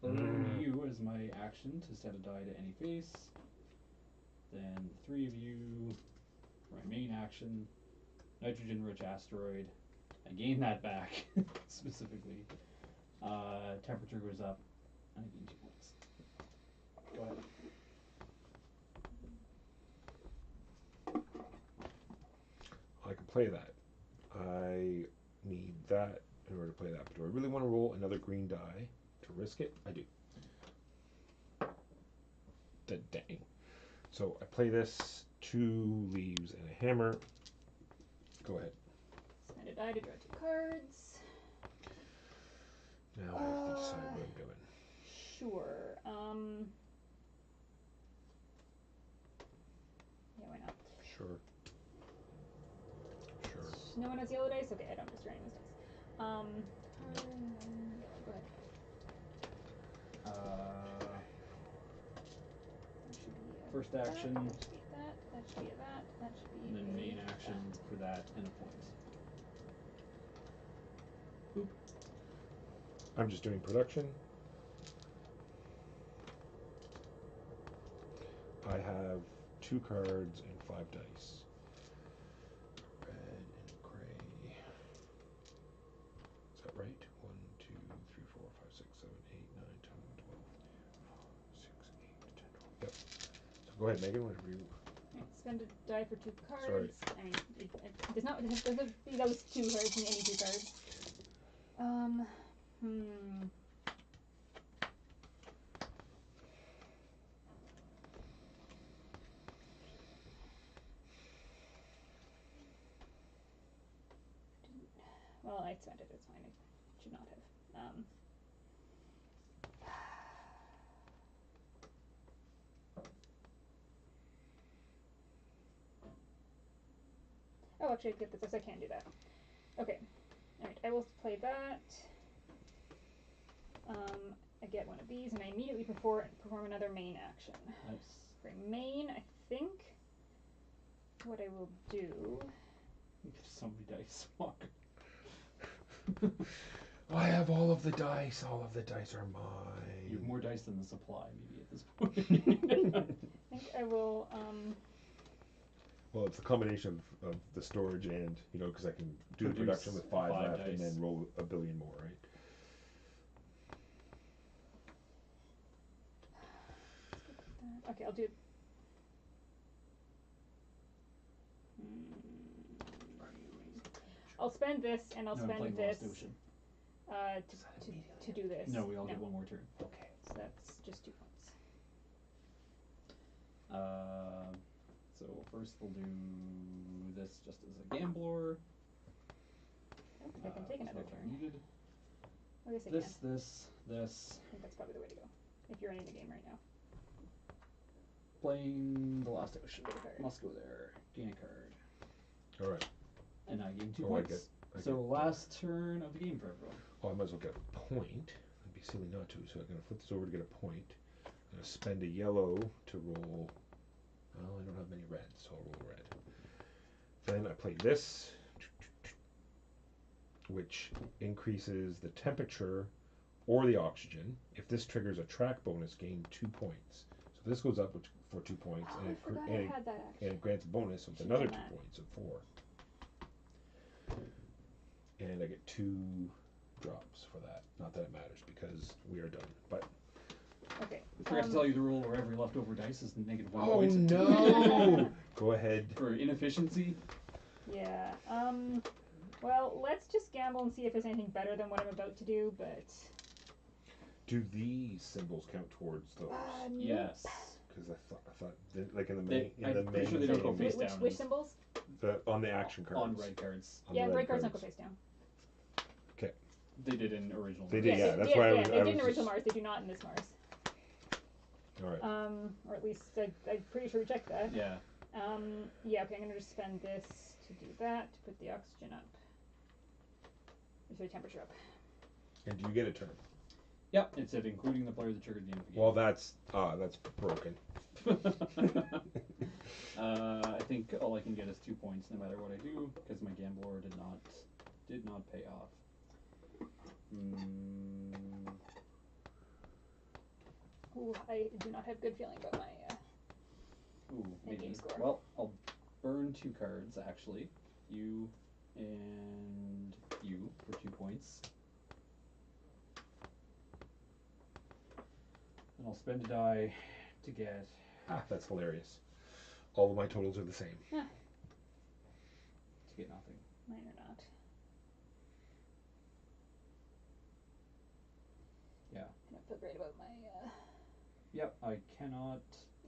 burn you as my action to set a die to any face. Then the three of you for my main action. Nitrogen-rich asteroid. I gain that back specifically. Temperature goes up, and I gain 2 points. Go ahead. I can play that. I need that in order to play that. But do I really want to roll another green die to risk it? I do. Dang. So I play this, 2 leaves and a hammer. Go ahead. Spend a die to draw 2 cards. Now I have to decide what I'm doing. Sure. Yeah, why not? Sure. No one has yellow dice? Okay, I don't destroy any of those dice. Card and then yellow. Go ahead. That should be a First that, action. That should be a that. That should be a that. That should be And then a main action that. for that and a point. Boop. I'm just doing production. I have 2 cards and 5 dice. Red and gray. Is that right? 1, 2, 3, 4, 5, 6, 7, 8, 9, 10, 12, 6, 8, 10, 12. Yep. So go ahead, Megan, whenever you. Right, spend a die for 2 cards. Sorry. I mean, it does not. It doesn't be those 2 cards in any 2 cards. Well, I spent it. It's fine. I should not have. Oh, actually, I get this. I can do that. Okay. All right. I will play that. I get one of these, and I immediately perform another main action. Nice. For main, I think what I will do. So many dice. Walker. I have all of the dice. All of the dice are mine. You have more dice than the supply, maybe, at this point. I think I will. Well, it's a combination of the storage and, because I can do the Produce production with 5 left dice. and then roll a billion more, right? Okay, I'll do. I'll spend this, and I'll No, I'm spend playing this Lost Ocean. to do this. No, we all get one more turn. Okay. So that's just 2 points. So first we'll do this just as a gambler. Oh, I can take another so if turn. needed. I guess I This, can. this. I think that's probably the way to go. If you're in the game right now. Playing the Lost Ocean. Get a card. Must go there. Gain a card. All right. And I gain 2 Oh, I points. get- So last turn of the game for everyone. Oh, I might as well get a point. It'd be silly not to. So I'm going to flip this over to get a point. I'm going to spend a yellow to roll. Well, I don't have many reds, so I'll roll a red. Then I play this, which increases the temperature or the oxygen. If this triggers a track bonus, gain 2 points. So this goes up for 2 points, Oh, and, I it, forgot and, I it, had that and action. it grants a bonus, so it's Should've another done 2 that. points, so 4. And I get 2 drops for that. Not that it matters because we are done. But Okay. I forgot to tell you the rule where every leftover dice is -1 oh point. no! Go ahead. For inefficiency. Yeah. Well, let's just gamble and see if there's anything better than what I'm about to do. But Do these symbols count towards those? nope. Yes. Because I thought, like in the main, I'm pretty sure they don't go game, face down. Which symbols? on the action cards. On red cards. On Yeah, the red cards don't go face down. They did in original. They Mars. did, yeah, that's yeah, why I yeah, was- they I did in was original just- Mars. They do not in this Mars. All right. Or at least I'm pretty sure we checked that. Yeah. Yeah. Okay, I'm gonna just spend this to do that. To put the oxygen up. The temperature up. And do you get a turn? Yep. It said including the player that triggered the end of the game. Well, that's broken. I think all I can get is 2 points no matter what I do because my gambler did not pay off. Ooh, I do not have good feeling about my. Ooh, And game maybe. score. Well, I'll burn 2 cards actually. You and you for 2 points. And I'll spend a die to get. That's hilarious. All of my totals are the same. To get nothing. Mine are not. Yeah. I don't feel great about my. Yep. I cannot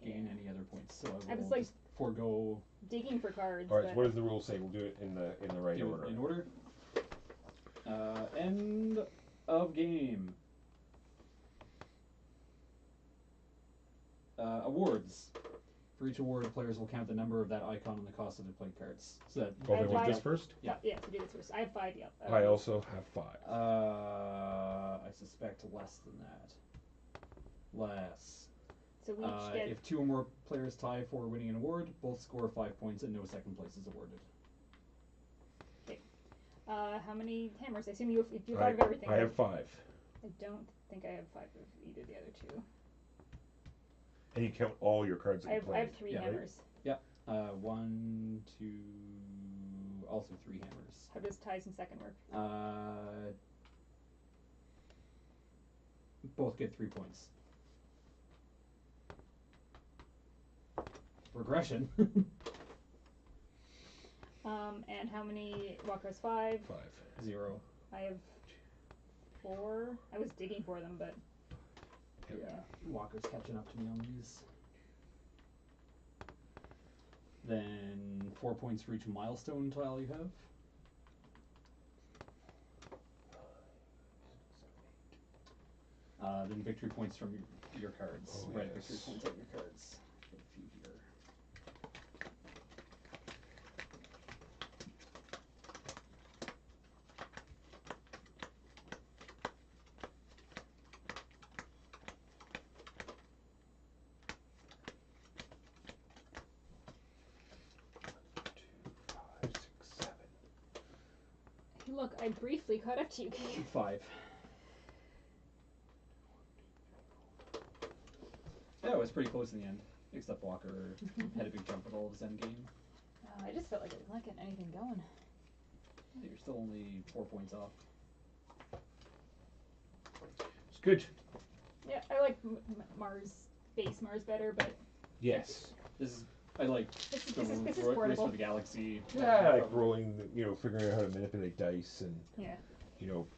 gain Yeah. any other points, so I I will was like just forego. digging for cards. All right. but So what does the rule say? We'll do it in the right Do it order. in order. End of game. Awards. For each award, players will count the number of that icon and the cost of their played cards. So that Oh, I then do have this five. first. Yeah. Yeah, to do this first. I have 5. Yep. I also have 5. I suspect less than that. Less. So we each get. If 2 or more players tie for winning an award, both score 5 points and no second place is awarded. How many hammers? I assume you have 5 of everything. I right? have 5. I don't think I have 5 of either of the other 2. And you count all your cards that I you have played. 3 Yeah, right. hammers. 1, 2, also 3 hammers. How does ties and second work? Both get 3 points. Regression. And how many walkers? 5. 5. 0. I have 4. I was digging for them, but Yeah. Walker's catching up to me on these. Then 4 points for each milestone tile you have. Then victory points from your cards. Oh, Red yes. victory points on your cards. Get a few here. hey, look, I briefly caught up to you. 5. Yeah, it was pretty close in the end. Except Walker had a big jump with all of his end game. I just felt like I was not getting anything going. You're still only 4 points off. It's good. Yeah, I like Mars, base Mars better, but Yes. This is I like this the is race portable. for the galaxy. Yeah, like rolling, figuring out how to manipulate dice and, Yeah.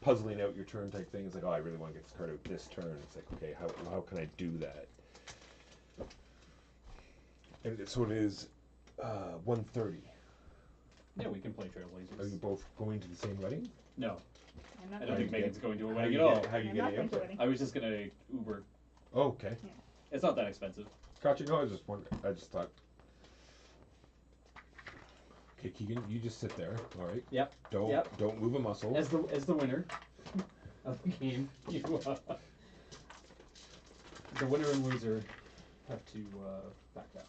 puzzling out your turn type thing. It's like, oh, I really want to get this card out this turn. It's like, okay, how can I do that? And so it is 1:30. Yeah, we can play Trailblazers. Are you both going to the same wedding? No, I'm not I How don't think you get- Megan's going to a How wedding you at all. get, how you I'm get not it going out to a there? wedding. I was just gonna Uber. Oh, okay. It's not that expensive. Gotcha. No, I was just wondering. I just thought. Okay, Keegan, you just sit there. All right. Yep. Don't move a muscle. As the winner of the game, you the winner and loser have to back up.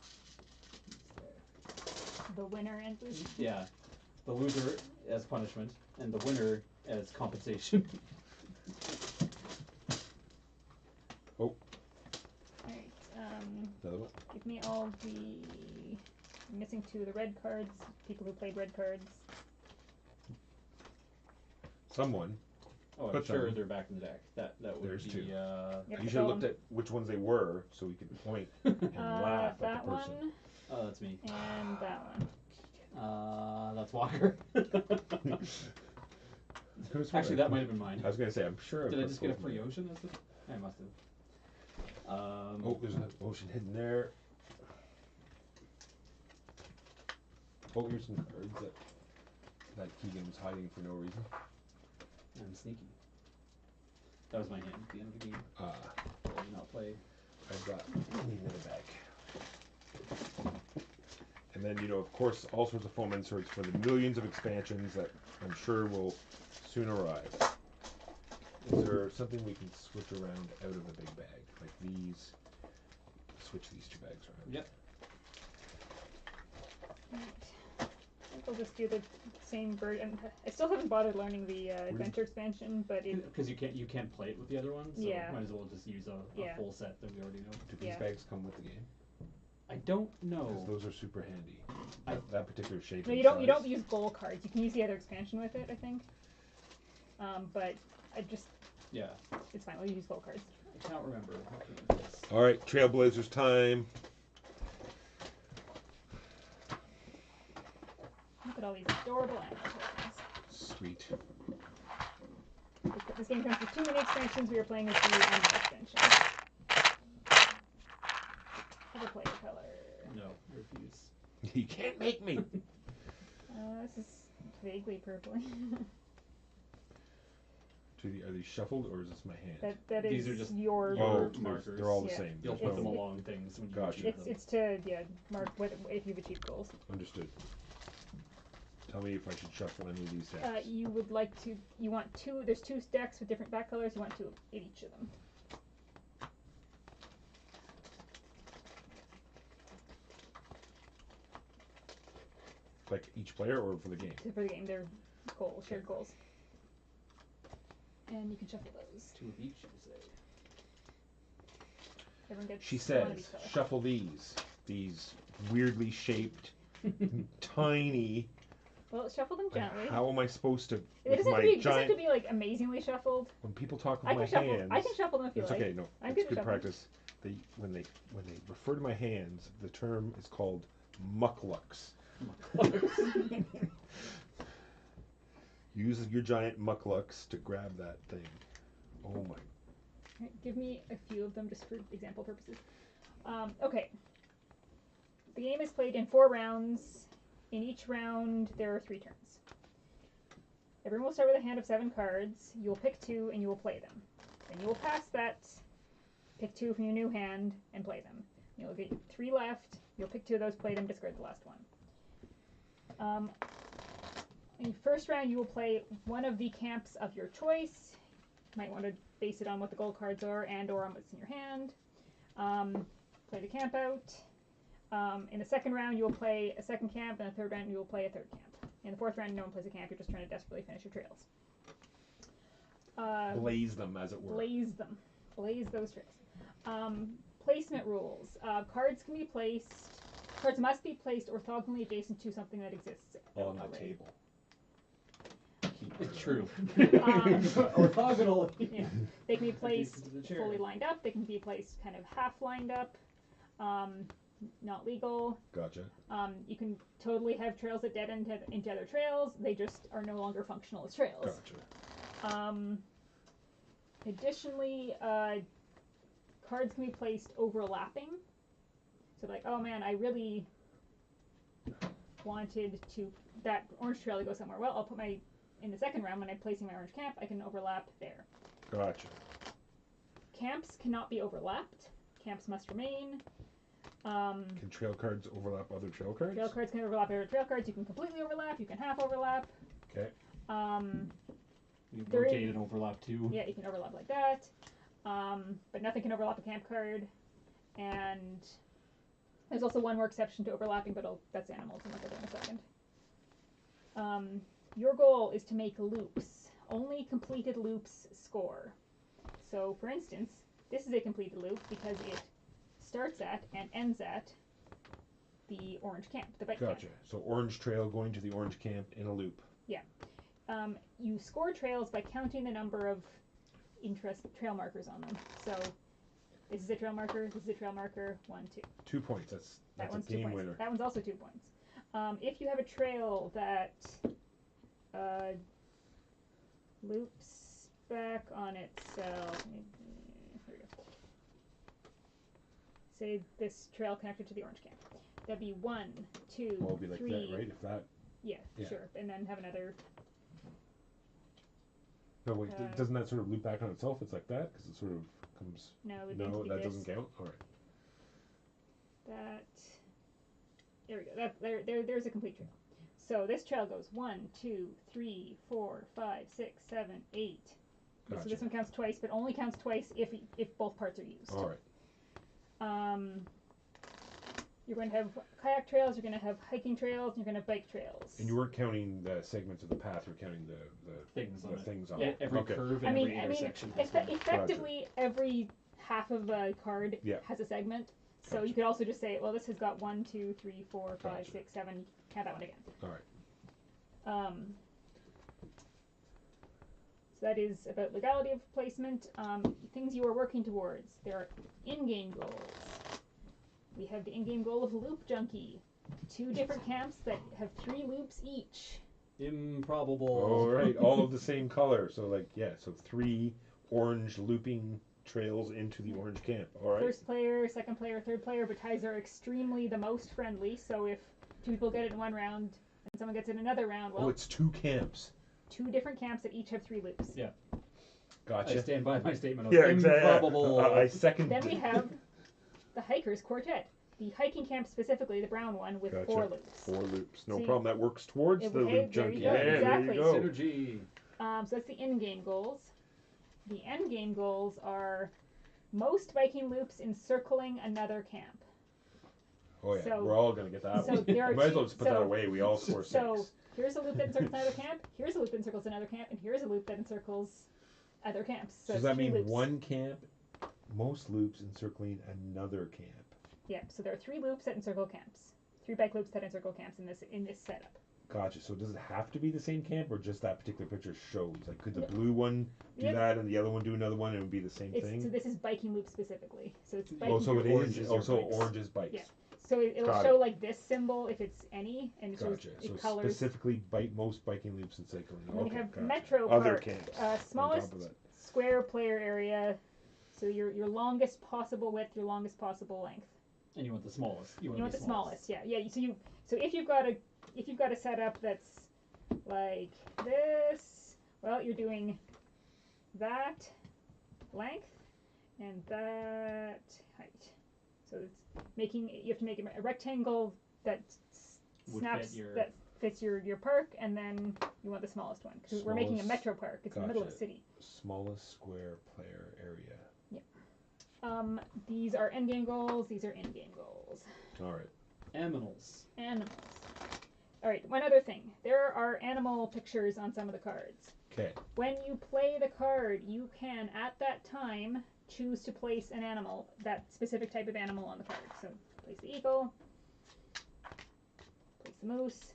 The winner and loser. Yeah, the loser as punishment and the winner as compensation. Alright, Another one. give me all the. I'm missing 2 of the red cards. People who played red cards. someone. Oh, I'm Put sure them. they're back in the deck. That would There's be. two. Yep, You should have looked at which ones they were, so we could point and laugh at that the person. one Oh, that's me. and that one. That's Walker. Actually, that might have been mine. I was gonna say, I'm sure. Did I put just get a both of free them. ocean? I must have. Oh, there's an ocean hidden there. Oh, here's some cards that Keegan was hiding for no reason. I'm sneaky. That was my hand at the end of the game. Ah, I did not play. I've got in the bag. And then, of course, all sorts of foam inserts for the millions of expansions that I'm sure will soon arrive. Is there something we can switch around out of the big bag? Like these, switch these two bags around. Yep. Right. I think I'll just do the same version. I still haven't bothered learning the adventure expansion, but Because you can't play it with the other ones, so Yeah. might as well just use a Yeah. full set that we already know. Do these Yeah. bags come with the game? I don't Because know. those are super handy. I- That particular shape. no, and you don't size. use goal cards. You can use the other expansion with it, I think. But Yeah, it's fine. We'll use goal cards. I can't remember. Looking at this. All right, Trailblazers time. Look at all these adorable animal tokens. Sweet. This game comes with 2 mini expansions. We are playing with the animal expansion. Other player color. No, I refuse. You can't make me. This is vaguely purpley. Are these shuffled or is this my hand? that is These are just your. your Oh, markers. they're all the Yeah. same. You'll There's put them no- along things when you Gotcha. achieve them. It's to mark if you've achieved goals. Understood. Tell me if I should shuffle any of these decks. You would like to. You want two. There's 2 decks with different back colors. You want 2 in each of them. Like each player or for the game? So for the game, they're goals, shared goals. And you can shuffle those. 2 of each, you say. Everyone gets She one says, of each color. shuffle these. These weirdly shaped, tiny. Well, shuffle them gently. How am I supposed to? It With doesn't have my to be. giant. Like amazingly shuffled. When people talk with I my can shuffle. hands. I can shuffle them if you It's like. okay. No, I'm it's good at good shuffling. practice. When they refer to my hands, the term is called mucklucks. Use your giant mucklucks to grab that thing. Oh my. Right, give me a few of them just for example purposes. Okay. The game is played in 4 rounds. In each round, there are 3 turns. Everyone will start with a hand of 7 cards. You will pick 2 and you will play them. Then you will pass that, pick 2 from your new hand, and play them. You'll get 3 left. You'll pick 2 of those, play them, discard the last one. In the first round, you will play one of the camps of your choice. You might want to base it on what the gold cards are and or on what's in your hand. Play the camp out. In the second round, you will play a second camp, and the third round, you will play a third camp. In the fourth round, no one plays a camp. You're just trying to desperately finish your trails. Blaze them, as it were. Blaze them. Blaze those trails. Placement rules. Cards can be placed. Cards must be placed orthogonally adjacent to something that exists On the already. table. It's true. Orthogonal. Yeah. They can be placed Adjacent to the chair. fully lined up. They can be placed kind of half lined up. Not legal. Gotcha. You can totally have trails that dead end into other trails. They just are no longer functional as trails. Gotcha. Additionally, cards can be placed overlapping. So like, oh man, I really wanted that orange trail to go somewhere. Well, I'll put in the second round when I'm placing my orange camp, I can overlap there. Gotcha. Camps cannot be overlapped. Camps must remain. Can trail cards overlap other trail cards? Trail cards can overlap other trail cards. You can completely overlap. You can half overlap. Okay. You There is- rotate and overlap too. Yeah, you can overlap like that. But nothing can overlap a camp card. And there's also one more exception to overlapping, but that's animals. I'll look at that in a second. Your goal is to make loops. Only completed loops score. So, for instance, this is a completed loop because it starts at and ends at the orange camp, the bike camp. Gotcha. So orange trail going to the orange camp in a loop. you score trails by counting the number of trail markers on them. So this is a trail marker. This is a trail marker. 1, 2. 2 points. That's That a one's 2 game points. winner. That one's also 2 points. If you have a trail that loops back on itself, here we go. Say this trail connected to the orange camp. That'd be 1, 2, Well, it'll be like 3. that, right? If that. Yeah, Yeah. sure. And then have another. No, wait. Doesn't that sort of loop back on itself? It's like that because it sort of comes. No, it would No, be that this. doesn't count. All right. That. There we go. There's a complete trail. So this trail goes 1, 2, 3, 4, 5, 6, 7, 8. Gotcha. So this one counts twice, but only counts twice if both parts are used. All right. You're going to have kayak trails. You're going to have hiking trails. And you're going to have bike trails. And you weren't counting the segments of the path. You're counting the Things on it. things on Yeah, it. every Okay. curve I and mean, every intersection has effectively every half of a card Yeah. has a segment. So Gotcha. you could also just say, well, this has got 1, 2, 3, 4, 5, Gotcha. 6, 7. Count that one again. All right. So that is about legality of placement. Things you are working towards. There are in-game goals. We have the in-game goal of Loop Junkie. 2 different camps that have 3 loops each. Improbable. All right. All of the same color. So so 3 orange looping trails into the orange camp. All right. First player, second player, third player, but ties are extremely the most friendly. So if 2 people get it in one round and someone gets it in another round, well, it's 2 camps. 2 different camps that each have 3 loops. Yeah. Gotcha. I stand by my statement of Yeah, exactly. improbable. I second. Then we have the Hikers Quartet. The hiking camp specifically, the brown one, with Gotcha. 4 loops. 4 loops. No See, problem. That works towards it- the hey, loop there you junkie. go, Yeah, exactly. there you go. Synergy. So that's the in-game goals. The end-game goals are most Viking loops encircling another camp. Oh yeah, So- we're all gonna get that so one. there are Might as well two- just put that so- away. We all score 6. So here's a loop that encircles another camp, here's a loop that encircles another camp, and here's a loop that encircles other camps. So does it's that 3 mean loops. one camp, most loops encircling another camp? Yep, so there are 3 loops that encircle camps. 3 bike loops that encircle camps in this setup. Gotcha. So does it have to be the same camp, or just that particular picture shows? Like, could the No. blue one do Yep. that, and the other one do another one, and it would be the same So thing? this is biking loop specifically. So it's biking. Oh, so it Orange is is your also bikes. orange is bikes. Yeah. So it'll Got show it. like this symbol if it's any, and it shows Gotcha. it So colors. specifically most biking loops and cycling. And then Okay, we have gotcha. Metro Other Park, camps. on smallest top of that. square player area. So your longest possible width, your longest possible length. And you want the smallest. You want the smallest, yeah. So if you've got a setup that's like this, well, you're doing that length and that height. So you have to make a rectangle that Would snaps fit your- that fits your park, and then you want the smallest one because we're making a Smallest- metro park. It's in the middle of the gotcha. city. Smallest square player area. These are endgame goals. These are in-game goals. All right. Aminals. Animals. All right. One other thing. There are animal pictures on some of the cards. Okay. When you play the card, you can at that time choose to place an animal, that specific type of animal on the card. So place the eagle. Place the moose.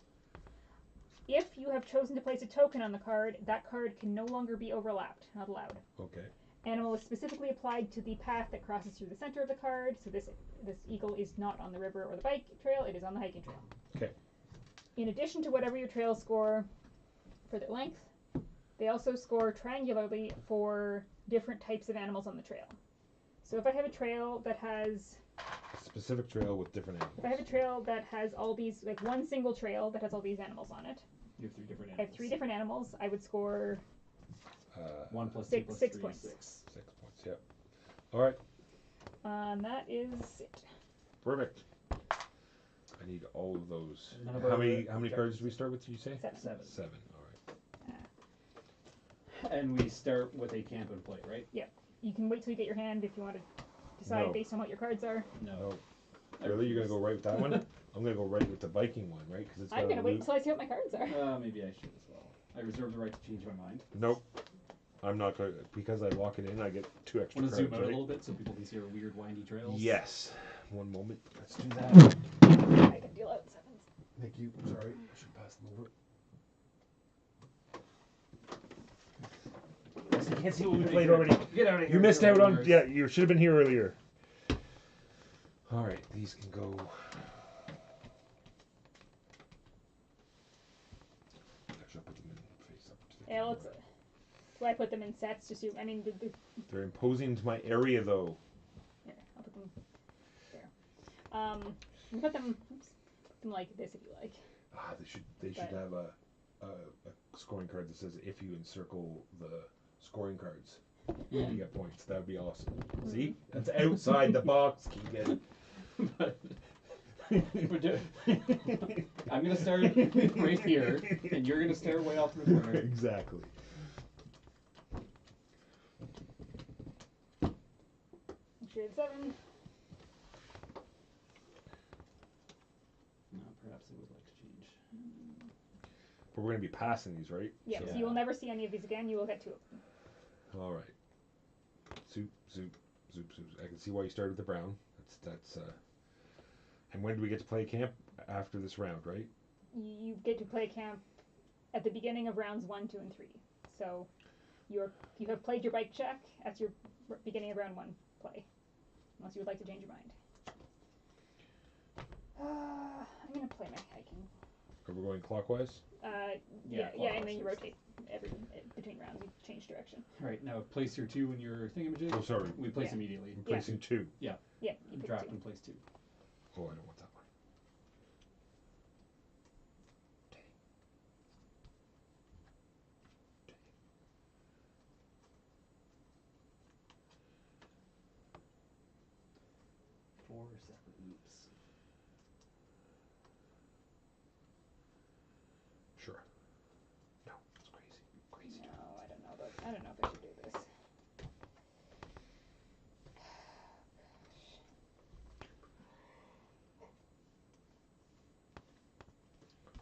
If you have chosen to place a token on the card, that card can no longer be overlapped. Not allowed. Okay. Animal is specifically applied to the path that crosses through the center of the card. So this eagle is not on the river or the bike trail. It is on the hiking trail. Okay. In addition to whatever your trails score for their length, they also score triangularly for different types of animals on the trail. So if I have a trail that has A specific trail with different animals. If I have a trail that has all these, like one single trail that has all these animals on it, You have 3 different I animals. have 3 different animals, I would score 1 plus 2 Six- plus 6 3 points. is 6. 6 points. Yep. All right. that is it. Perfect. I need all of those. None of How our many objectives. cards did we start with? Did you say? 7. 7. 7. All right. And we start with a camp and play, right? You can wait till you get your hand if you want to decide No. based on what your cards are. No. Oh, really? You're gonna go right with that one? I'm gonna go right with the Viking one, right? Because it's got I'm a going to wait loop. until I see what my cards are. Maybe I should as well. I reserve the right to change my mind. Nope. I'm not going to, because I lock it in, I get 2 extra Want to cards, zoom out a right? little bit so people can see our weird windy trails? Yes. One moment. Let's do that. I can deal out 7s. Thank you. Sorry. I should pass them over. can't see what we played already. Get out of here. You missed out on. Terraformers. Yeah, you should have been here earlier. All right, these can go. Actually, I'll put them in face up to the Yeah, camera. let's. Do I put them in sets to suit? I mean, They're imposing to my area, though. here, I'll put them there. You put them. Oops, put them like this if you like. Ah, they should But- have a scoring card that says if you encircle the scoring cards, you get points. That would be awesome. See, that's outside the box, Keegan. But we're doing. I'm gonna start right here, and you're gonna stare way off in the corner. Exactly. Make sure it's 7. No, perhaps I would like to change. But we're gonna be passing these, right? Yeah, So- so you will never see any of these again. You will get 2 of them. All right. Zoop, zoop, zoop, zoop. I can see why you started with the brown. That's. And when do we get to play camp? After this round, right? You get to play camp at the beginning of rounds 1, 2, and 3. So you have played your bike check. That's your beginning of round 1 play. Unless you would like to change your mind. I'm gonna play my hiking. Are we going clockwise? Yeah, and clockwise then you first. rotate between rounds. You change direction. All right, now place your 2 in your thingamajig. Oh, sorry. We place Yeah. immediately. I'm placing 2. Yeah, you put Draft 2. and place 2. Oh, I don't want that one. Four separate oops. Sure. No, it's crazy. Crazy. No, I don't know if I should do this.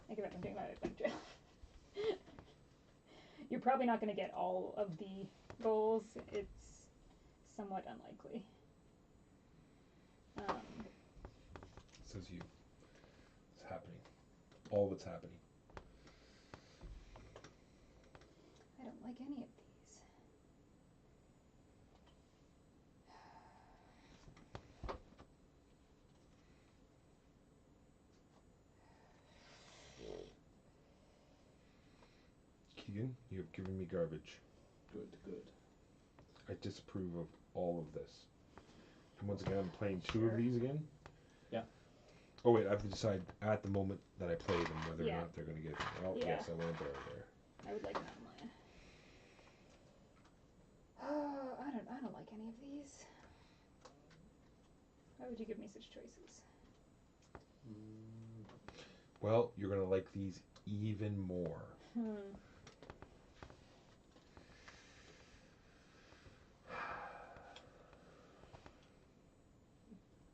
Think about it, I'm doing my adventure. You're probably not going to get all of the goals. It's somewhat unlikely. Says you. It's happening. All that's happening. I don't like any of these. Keegan, you have given me garbage. Good, good. I disapprove of all of this. And once again, I'm playing 2 Sure. of these again? Yeah. Oh wait, I have to decide at the moment that I play them whether Yeah. or not they're going to get... Oh, Yeah. yes, I want a bear there. I would like an outline. Oh, I don't like any of these. Why would you give me such choices? Well, you're going to like these even more.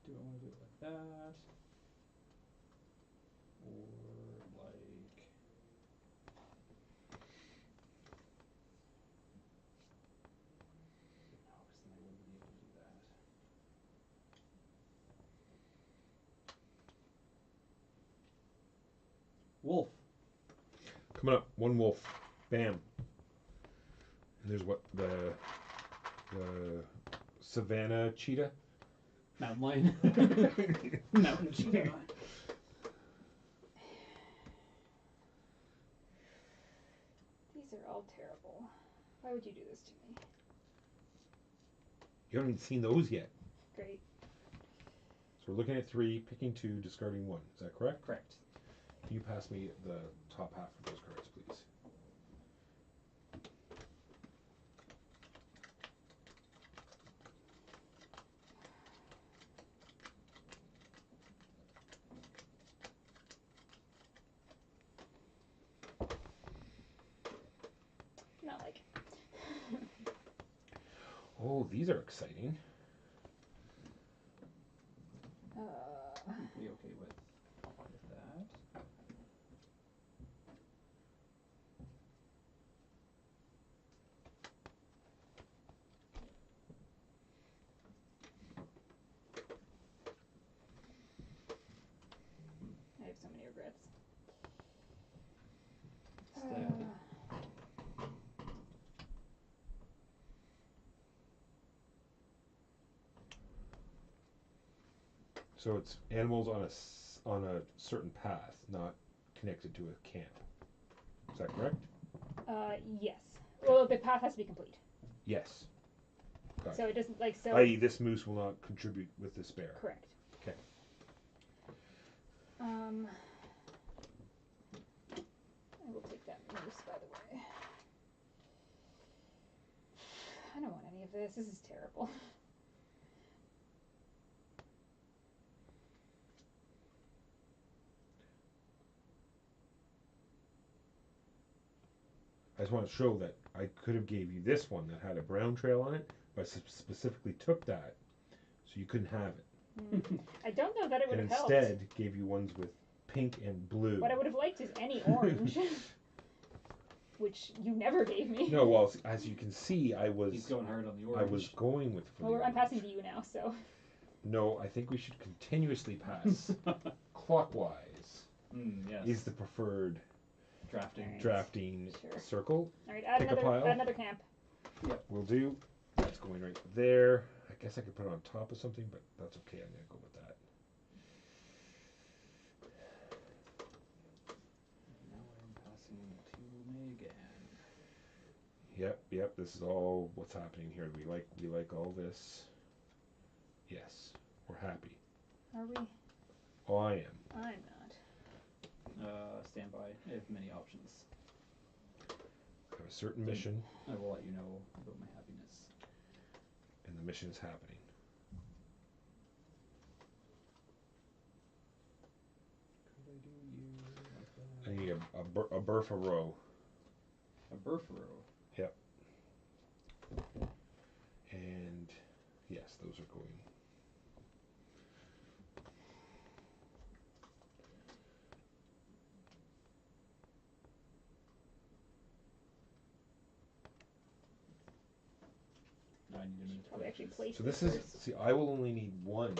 Do I want to do it like that? Or like... No, because then I wouldn't be able to do that. Wolf. Coming up, 1 wolf. Bam. And there's what? The savannah cheetah? Mountain lion. Mountain cheetah. These are all terrible. Why would you do this to me? You haven't even seen those yet. Great. So we're looking at 3, picking 2, discarding 1. Is that correct? Correct. Can you pass me the top half of those cards, please? Not like. Oh, these are exciting. I'm pretty okay with that. I have so many regrets. Stab. So it's animals on a certain path, not connected to a camp. Is that correct? Yes. Well, the path has to be complete. Yes. Gotcha. So it doesn't like so. I.e., this moose will not contribute with this bear. Correct. Okay. I will take that moose, by the way. I don't want any of this. This is terrible. I just want to show that I could have gave you this one that had a brown trail on it, but I specifically took that so you couldn't have it. I don't know that it would And have instead helped. gave you ones with pink and blue. What I would have liked is any orange, which you never gave me. No, well, as you can see, He's going hard on the orange. I was going with for Well, the I'm passing orange. to you now, so. No, I think we should continuously pass clockwise. Yes. Is the preferred drafting. drafting Sure. circle. All right, add Pick a pile. another camp. Will do. That's going right there. I guess I could put it on top of something, but that's okay. I'm gonna go with that. Now I'm passing to Megan. Yep. This is all what's happening here. We like all this. Yes, we're happy. Are we? Oh, I am. I'm not. Stand by. I have many options. I have a certain mission, I will let you know about my happiness. and the mission is happening. Could I do you like that? I need a Burfa row. A Burfaro. And yes, those are going. No, I need a minute to Probably put actually these. place So this this is, first. see, I will only need one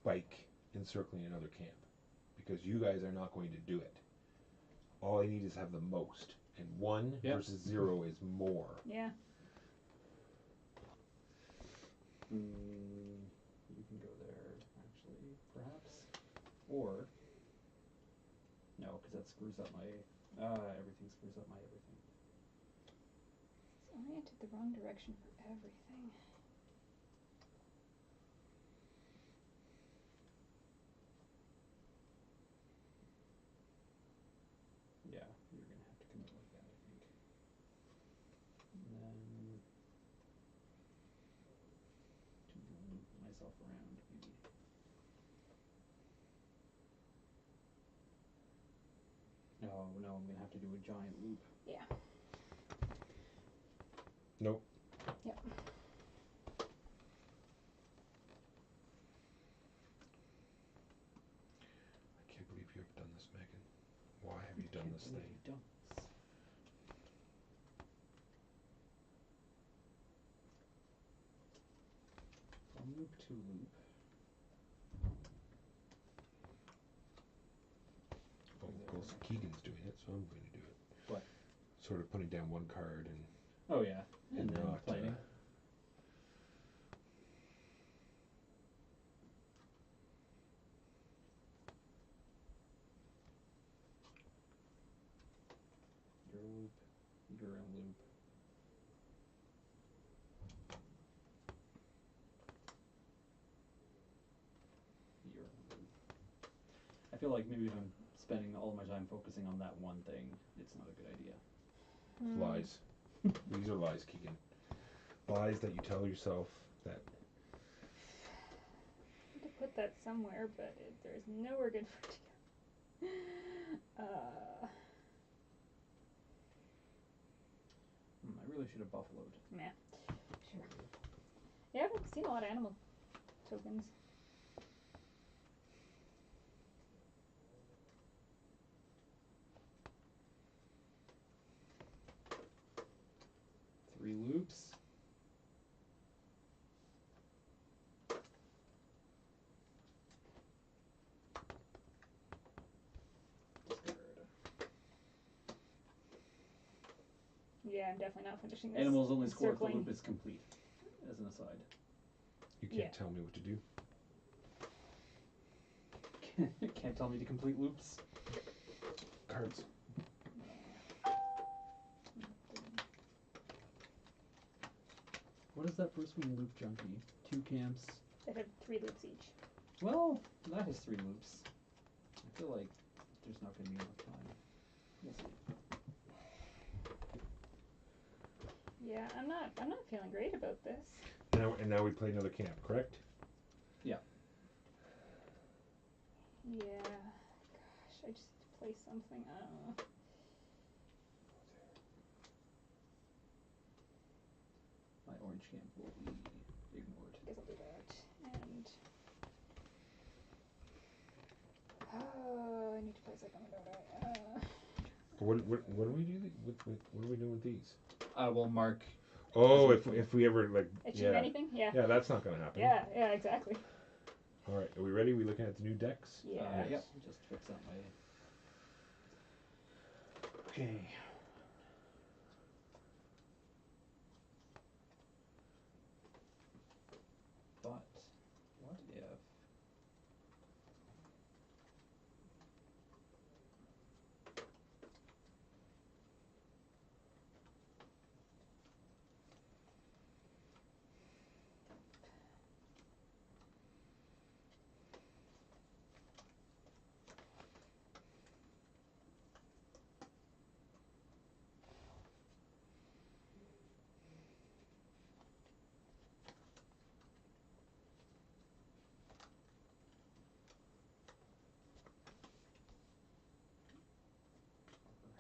bike encircling another camp because you guys are not going to do it. All I need is have the most, and one Yep. versus 0 is more. Yeah. You can go there, actually, perhaps. Or, no, because that screws up my, everything screws up my everything. It's oriented the wrong direction for everything. Yeah, you're going to have to commit like that, I think. And then, to loop myself around, maybe. Oh, no, I'm going to have to do a giant loop. Yeah. Nope. Yep. I can't believe you have done this, Megan. Why have you done this Can't believe thing? you've done this. From loop to loop. Well, of course, Keegan's doing it, so I'm going to do it. What? Sort of putting down one card and Oh yeah, and then not planning. Your loop, your loop. Your loop. I feel like maybe if I'm spending all my time focusing on that one thing, it's not a good idea. lies. These are lies, Keegan. Lies that you tell yourself that. I had to put that somewhere, but there's nowhere good for it to go. I really should have buffaloed. Meh. Sure. Yeah, I haven't seen a lot of animal tokens. Three loops. Discard. Yeah, I'm definitely not finishing this. Animals only score if the circling. loop is complete, as an aside. You can't Yeah. tell me what to do. Can't tell me to complete loops. Cards. What is that first one, loop junkie? 2 camps. That have 3 loops each. Well, that has 3 loops. I feel like there's not going to be enough time. We'll see. Yeah, I'm not feeling great about this. Now we play another camp, correct? Yeah. Yeah. Gosh, I just need to play something. I don't know. My orange camp will be ignored. I guess I'll do that. And oh, I need to play something, don't I? What do we do? What are we doing with these? We'll mark. Oh, if we ever like Achieve anything? Yeah. Yeah, that's not gonna happen. Yeah, exactly. All right, are we ready? We looking at the new decks? Yeah. Yep. Just fix that my. Okay. But what if?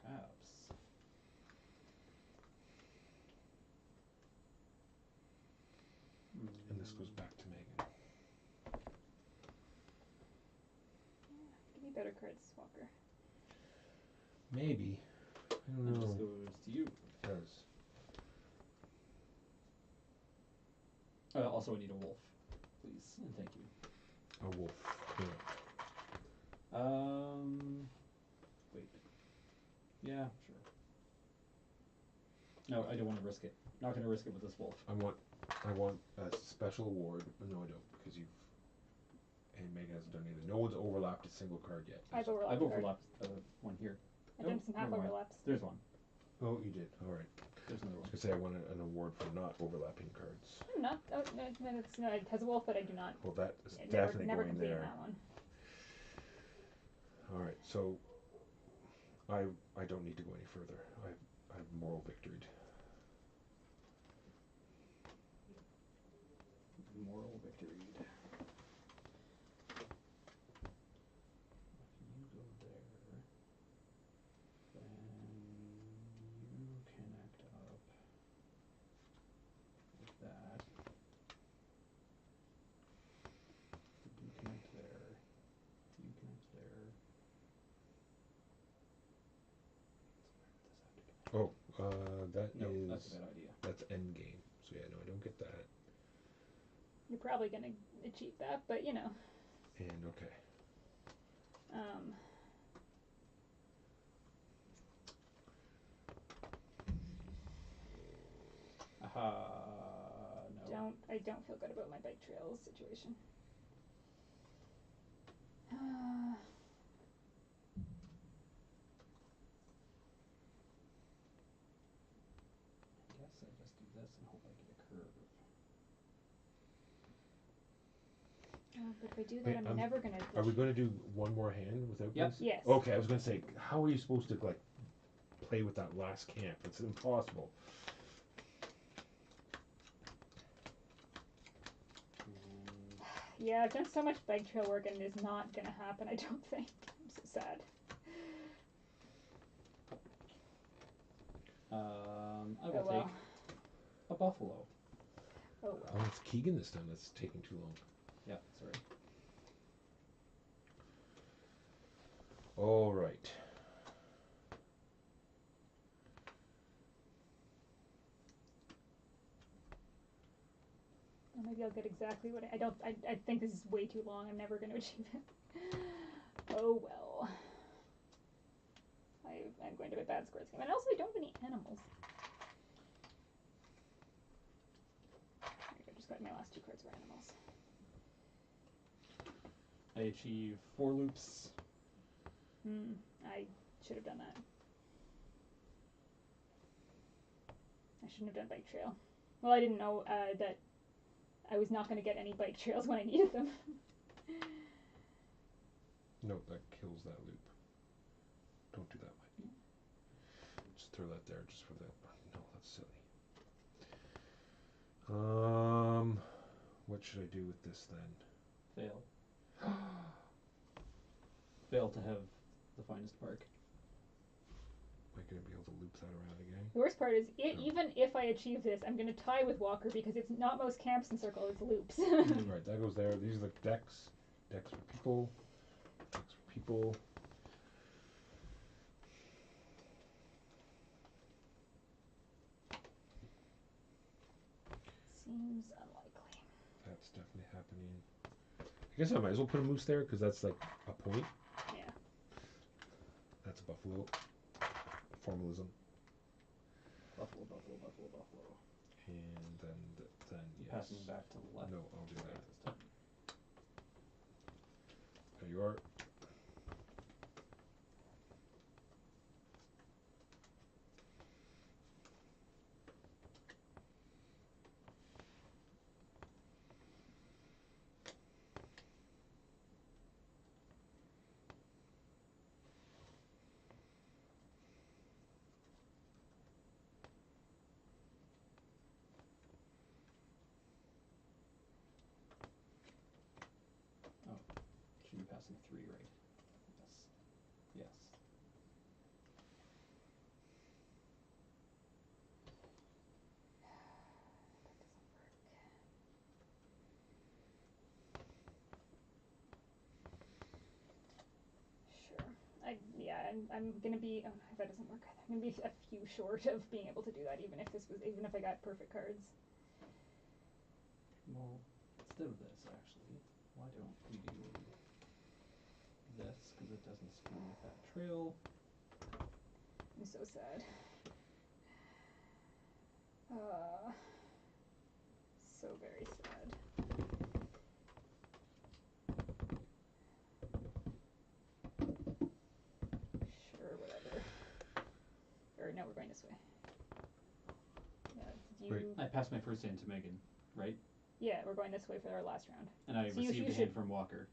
Perhaps. And this goes back to Megan. Give me better cards, Walker. Maybe. I don't And know. this goes to you. It does. Also, I need a wolf, please, and thank you. A wolf. Yeah. Wait. Yeah, sure. No, I don't want to risk it. Not going to risk it with this wolf. I want a special award, but no, I don't, because you've and Megan hasn't done either. No one's overlapped a single card yet. I've overlapped. I've a card. overlapped one here. I've done some half never mind. overlaps. There's one. Oh, you did. All right. There's another I one. was gonna say I want an award for not overlapping cards. I'm not. Oh, no, it has a wolf, but I do not. Well, that is Yeah, definitely never going completing there. that one. All right, so I don't need to go any further. I've moral victoried. Moral victoried. If you go there, then you connect up with that. You connect there. You connect there. So where would this have to connect? Oh, that No, is that's a bad idea. that's end game. So yeah, no, I don't get that. You're probably gonna achieve that, but you know. And okay. No. I don't feel good about my bike trails situation. I guess I just do this and hope I get a curve. But if I do that, Wait, I'm never gonna. Are we going to do one more hand without Yep. this? Yes. Okay, I was going to say, how are you supposed to like play with that last camp? It's impossible. And Yeah, I've done so much bike trail work and it is not gonna happen. I don't think. I'm so sad. I will take a buffalo. Oh well. Oh, it's Keegan this time. That's taking too long. Yeah, sorry. All right. Well, maybe I'll get exactly what I don't. I think this is way too long. I'm never gonna achieve it. Oh well. I'm going to have a bad score this game, and also I don't have any animals. There you go, just got my last 2 cards were animals. I achieve 4 loops. I should have done that. I shouldn't have done bike trail. Well, I didn't know that I was not going to get any bike trails when I needed them. No, that kills that loop. Don't do that, Mike. Just throw that there just for the... No, that's silly. What should I do with this then? Fail. Fail to have the finest park. Am I going to be able to loop that around again? The worst part is, even if I achieve this, I'm going to tie with Walker because it's not most camps in circle, it's loops. Right, that goes there. These are the decks. Decks for people. Decks for people. Seems unlikely. That's definitely happening. I guess I might as well put a moose there because that's like a point. Yeah. That's a buffalo. Formalism. Buffalo, buffalo, buffalo, buffalo. And then yes. Passing back to the left. No, I'll do Right that. this time. There you are. Should be passing 3, right? Yes. Yes. Sure. I'm gonna be. Oh, if that doesn't work, I'm gonna be a few short of being able to do that, even if I got perfect cards. Well, instead of this, actually, why don't we do this, because it doesn't screw with that trail. I'm so sad. So very sad. Sure, whatever. Or no, we're going this way. Yeah, did you? Wait. I passed my first hand to Megan, right? Yeah, we're going this way for our last round. And I So you received a should- hand from Walker.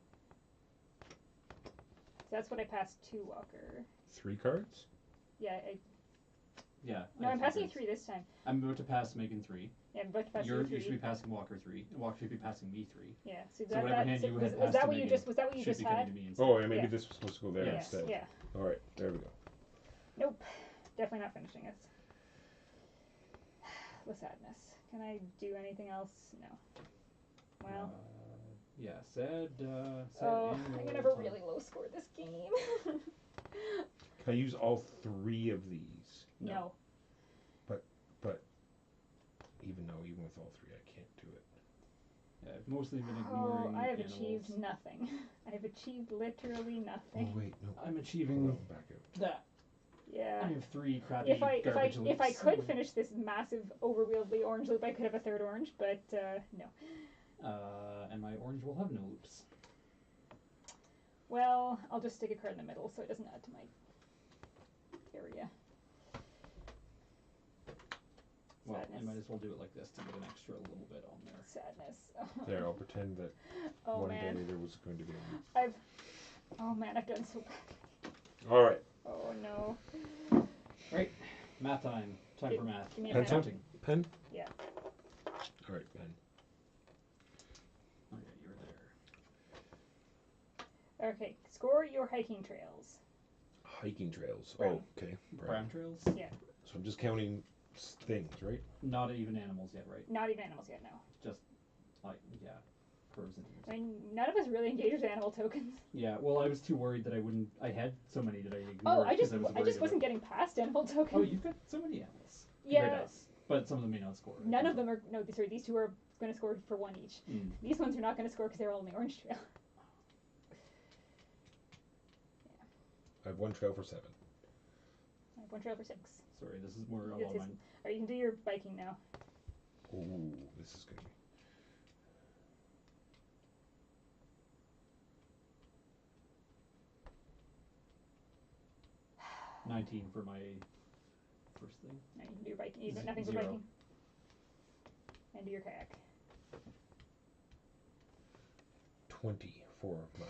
So that's what I passed to Walker. 3 cards? Yeah, Yeah. no, I'm passing you 3 this time. I'm about to pass Megan 3. Yeah, I'm about to pass You you 3. should be passing Walker 3, and Walker should be passing me 3. Yeah, so So whatever hand you had was passed that to what you Megan just was that what you should just be had? coming to me instead. Oh, yeah, maybe Yeah. this was supposed to go there Yeah. instead. Yeah. Alright, there we go. Nope. Definitely not finishing this. The sadness. Can I do anything else? No. Well. Yeah, sad. Oh, and I'm gonna roll have a time. really low score this game. Can I use all 3 of these? No. Even with all 3, I can't do it. Yeah, I've mostly been Oh, ignoring I have animals. achieved nothing. I have achieved literally Oh, nothing. wait, no. I'm Hold achieving on, back out. that. Yeah. I have 3 crappy If I garbage could loops. finish this massive overwieldly orange loop, I could have a 3rd orange, but no. And my orange will have no loops. Well, I'll just stick a card in the middle so it doesn't add to my area. Well, I Sadness. might as well do it like this to get an extra little bit on there. Sadness. There, I'll pretend that Oh one man. day there was going to be a loop. I've done so bad. Alright. Oh no. Right, math time. Time for math. Give me a Pencil? Counting. Pen? Yeah. Alright, pen. Oh yeah, you're there. Okay. Score your hiking trails. Hiking trails. Brown. Oh, okay. Brown trails? Yeah. So I'm just counting things, right? Not even animals yet, right? Not even animals yet. No. Just like curves and I mean, none of us really engage with animal tokens. Yeah, well, I was too worried that I wouldn't. I had so many that I ignored. Oh, I 'cause just worried wasn't getting past animal tokens. Oh, you've got so many animals. Yeah. Compared to us. But some of them may not score. Right? None of them are. No, sorry. These 2 are going to score for 1 each. Mm. These ones are not going to score because they're all on the orange trail. I have 1 trail for 7. I have 1 trail for 6. Sorry, this is more This along is- mine. Alright, you can do your biking now. Ooh, this is going to be... 19 for my first thing. No, you can do your Viking. You do Z- nothing for 0. Viking. And do your kayak. 20 for my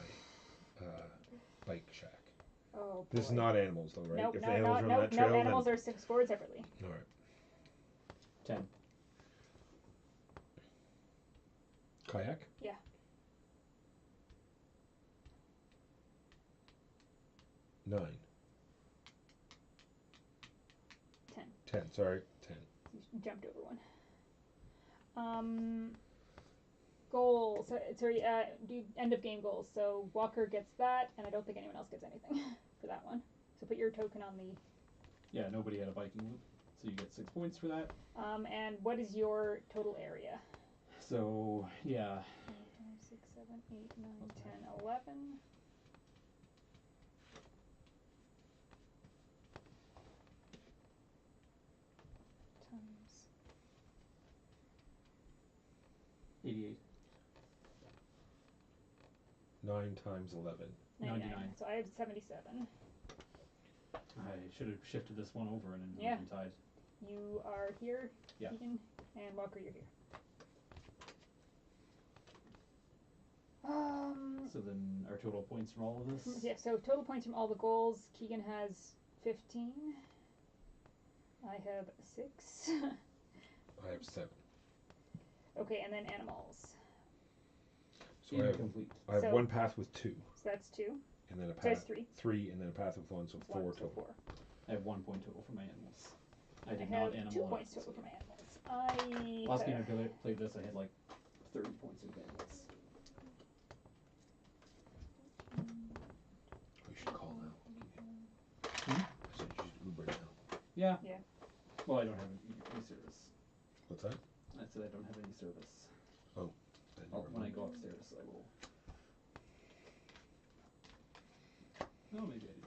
bike shack. Oh boy. This is not animals, though, right? Nope, If no, the animals are on no, that no, trail, no. Animals then... are scored separately. All right. 10. Kayak? Yeah. Nine. 10. 10, sorry. 10. You jumped over one. Goals. Sorry. Do end of game goals. So Walker gets that, and I don't think anyone else gets anything for that one. So put your token on the. Yeah, nobody had a Viking loop, so you get 6 points for that. And what is your total area? So yeah, 4, 5, 6, 7, 8, 9, What's 10, that? 11. Times 88. 9 times 11. 99. So I have 77. I should have shifted this one over and then Yeah. been tied. You are here, Yeah. Keegan, and Walker, you're here. So then our total points from all of this? Yeah, so total points from all the goals. Keegan has 15. I have 6. I have 7. Okay, and then animals. So I have, Incomplete. I have So- one path with 2, So that's 2. and then a So that's path 3. 3, and then a path with 1, so That's 4 1, so total. 4. I have 1 point total for my animals. I I did have not animal 2 up points this total for game. my animals. Last game I played this, I had like 30 points of animals. We should call now. Hmm? I said you should Uber now. Yeah. Yeah. Well, I don't have any service. What's that? I said I don't have any service. Then Oh, never when I mind. go upstairs, I will. No, maybe I do.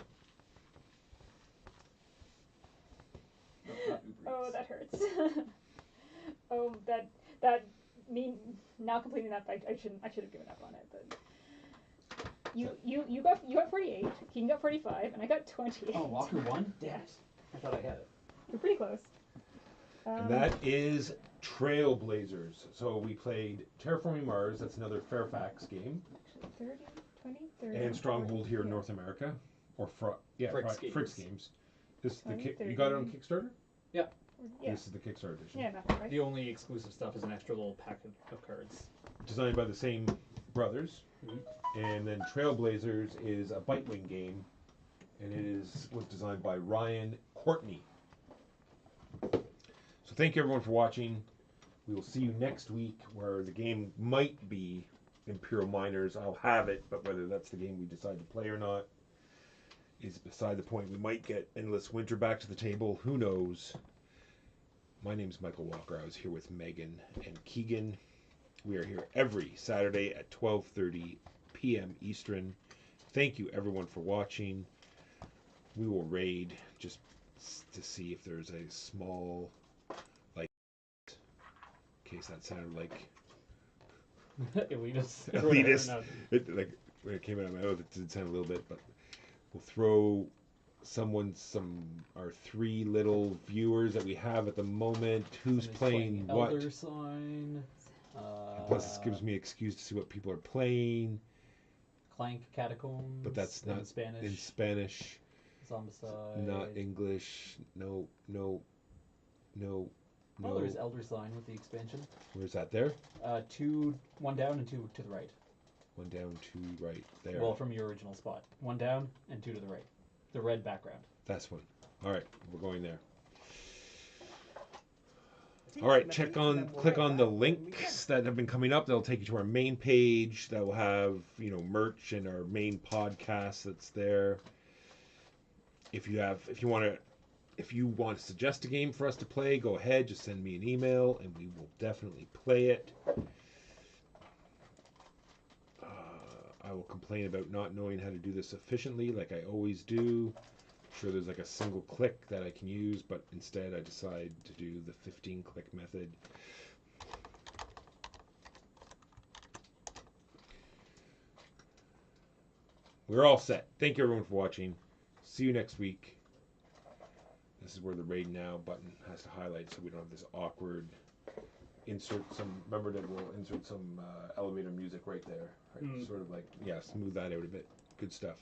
No, not Uber Oh, Eats. that hurts. Oh, that mean now completing that I should have given up on it, but you got 48, Keegan got 45, and I got 28. Oh, Walker won? Damn it. I thought I had it. You're pretty close. And that is Trailblazers. So we played Terraforming Mars, that's another Fairfax game, 30, 20, 30. and Stronghold 40, here in yeah. North America, or Frick's Frick's Games. Games. This the 20, you got it on 30. Kickstarter? Yeah. This is the Kickstarter edition. Yeah, nothing, right? The only exclusive stuff is an extra little packet of cards. Designed by the same brothers. And then Trailblazers is a Bitewing game, and was designed by Ryan Courtney. So thank you everyone for watching. We will see you next week, where the game might be Imperial Miners. I'll have it, but whether that's the game we decide to play or not is beside the point. We might get Endless Winter back to the table. Who knows? My name's Michael Walker. I was here with Megan and Keegan. We are here every Saturday at 12:30 p.m. Eastern. Thank you everyone for watching. We will raid just to see if there's a small, like, in case that sounded like Elitist. elitist. No. Like when it came out of my mouth, it did sound a little bit, but we'll throw our 3 little viewers that we have at the moment. Who's Somebody's playing what? Elder Sign. Plus, it gives me an excuse to see what people are playing. Clank Catacombs. But that's in not Spanish. in Spanish, Zombicide. not English. No. Oh, there's Elder Sign with the expansion. Where's that there? 1 down and 2 to the right. 1 down, 2 right there. Well, from your original spot. 1 down and 2 to the right. The red background. That's one. All right, we're going there. All right, click on the links that have been coming up. They'll take you to our main page. That will have, merch and our main podcast that's there. If you want to suggest a game for us to play, go ahead. Just send me an email, and we will definitely play it. I will complain about not knowing how to do this efficiently, like I always do. I'm sure there's like a single click that I can use, but instead I decide to do the 15-click method. We're all set. Thank you everyone for watching. See you next week. This is where the Raid Now button has to highlight, so we don't have this awkward insert some. Remember that we'll insert some elevator music right there. Right? Mm. Sort of like, yeah, smooth that out a bit. Good stuff.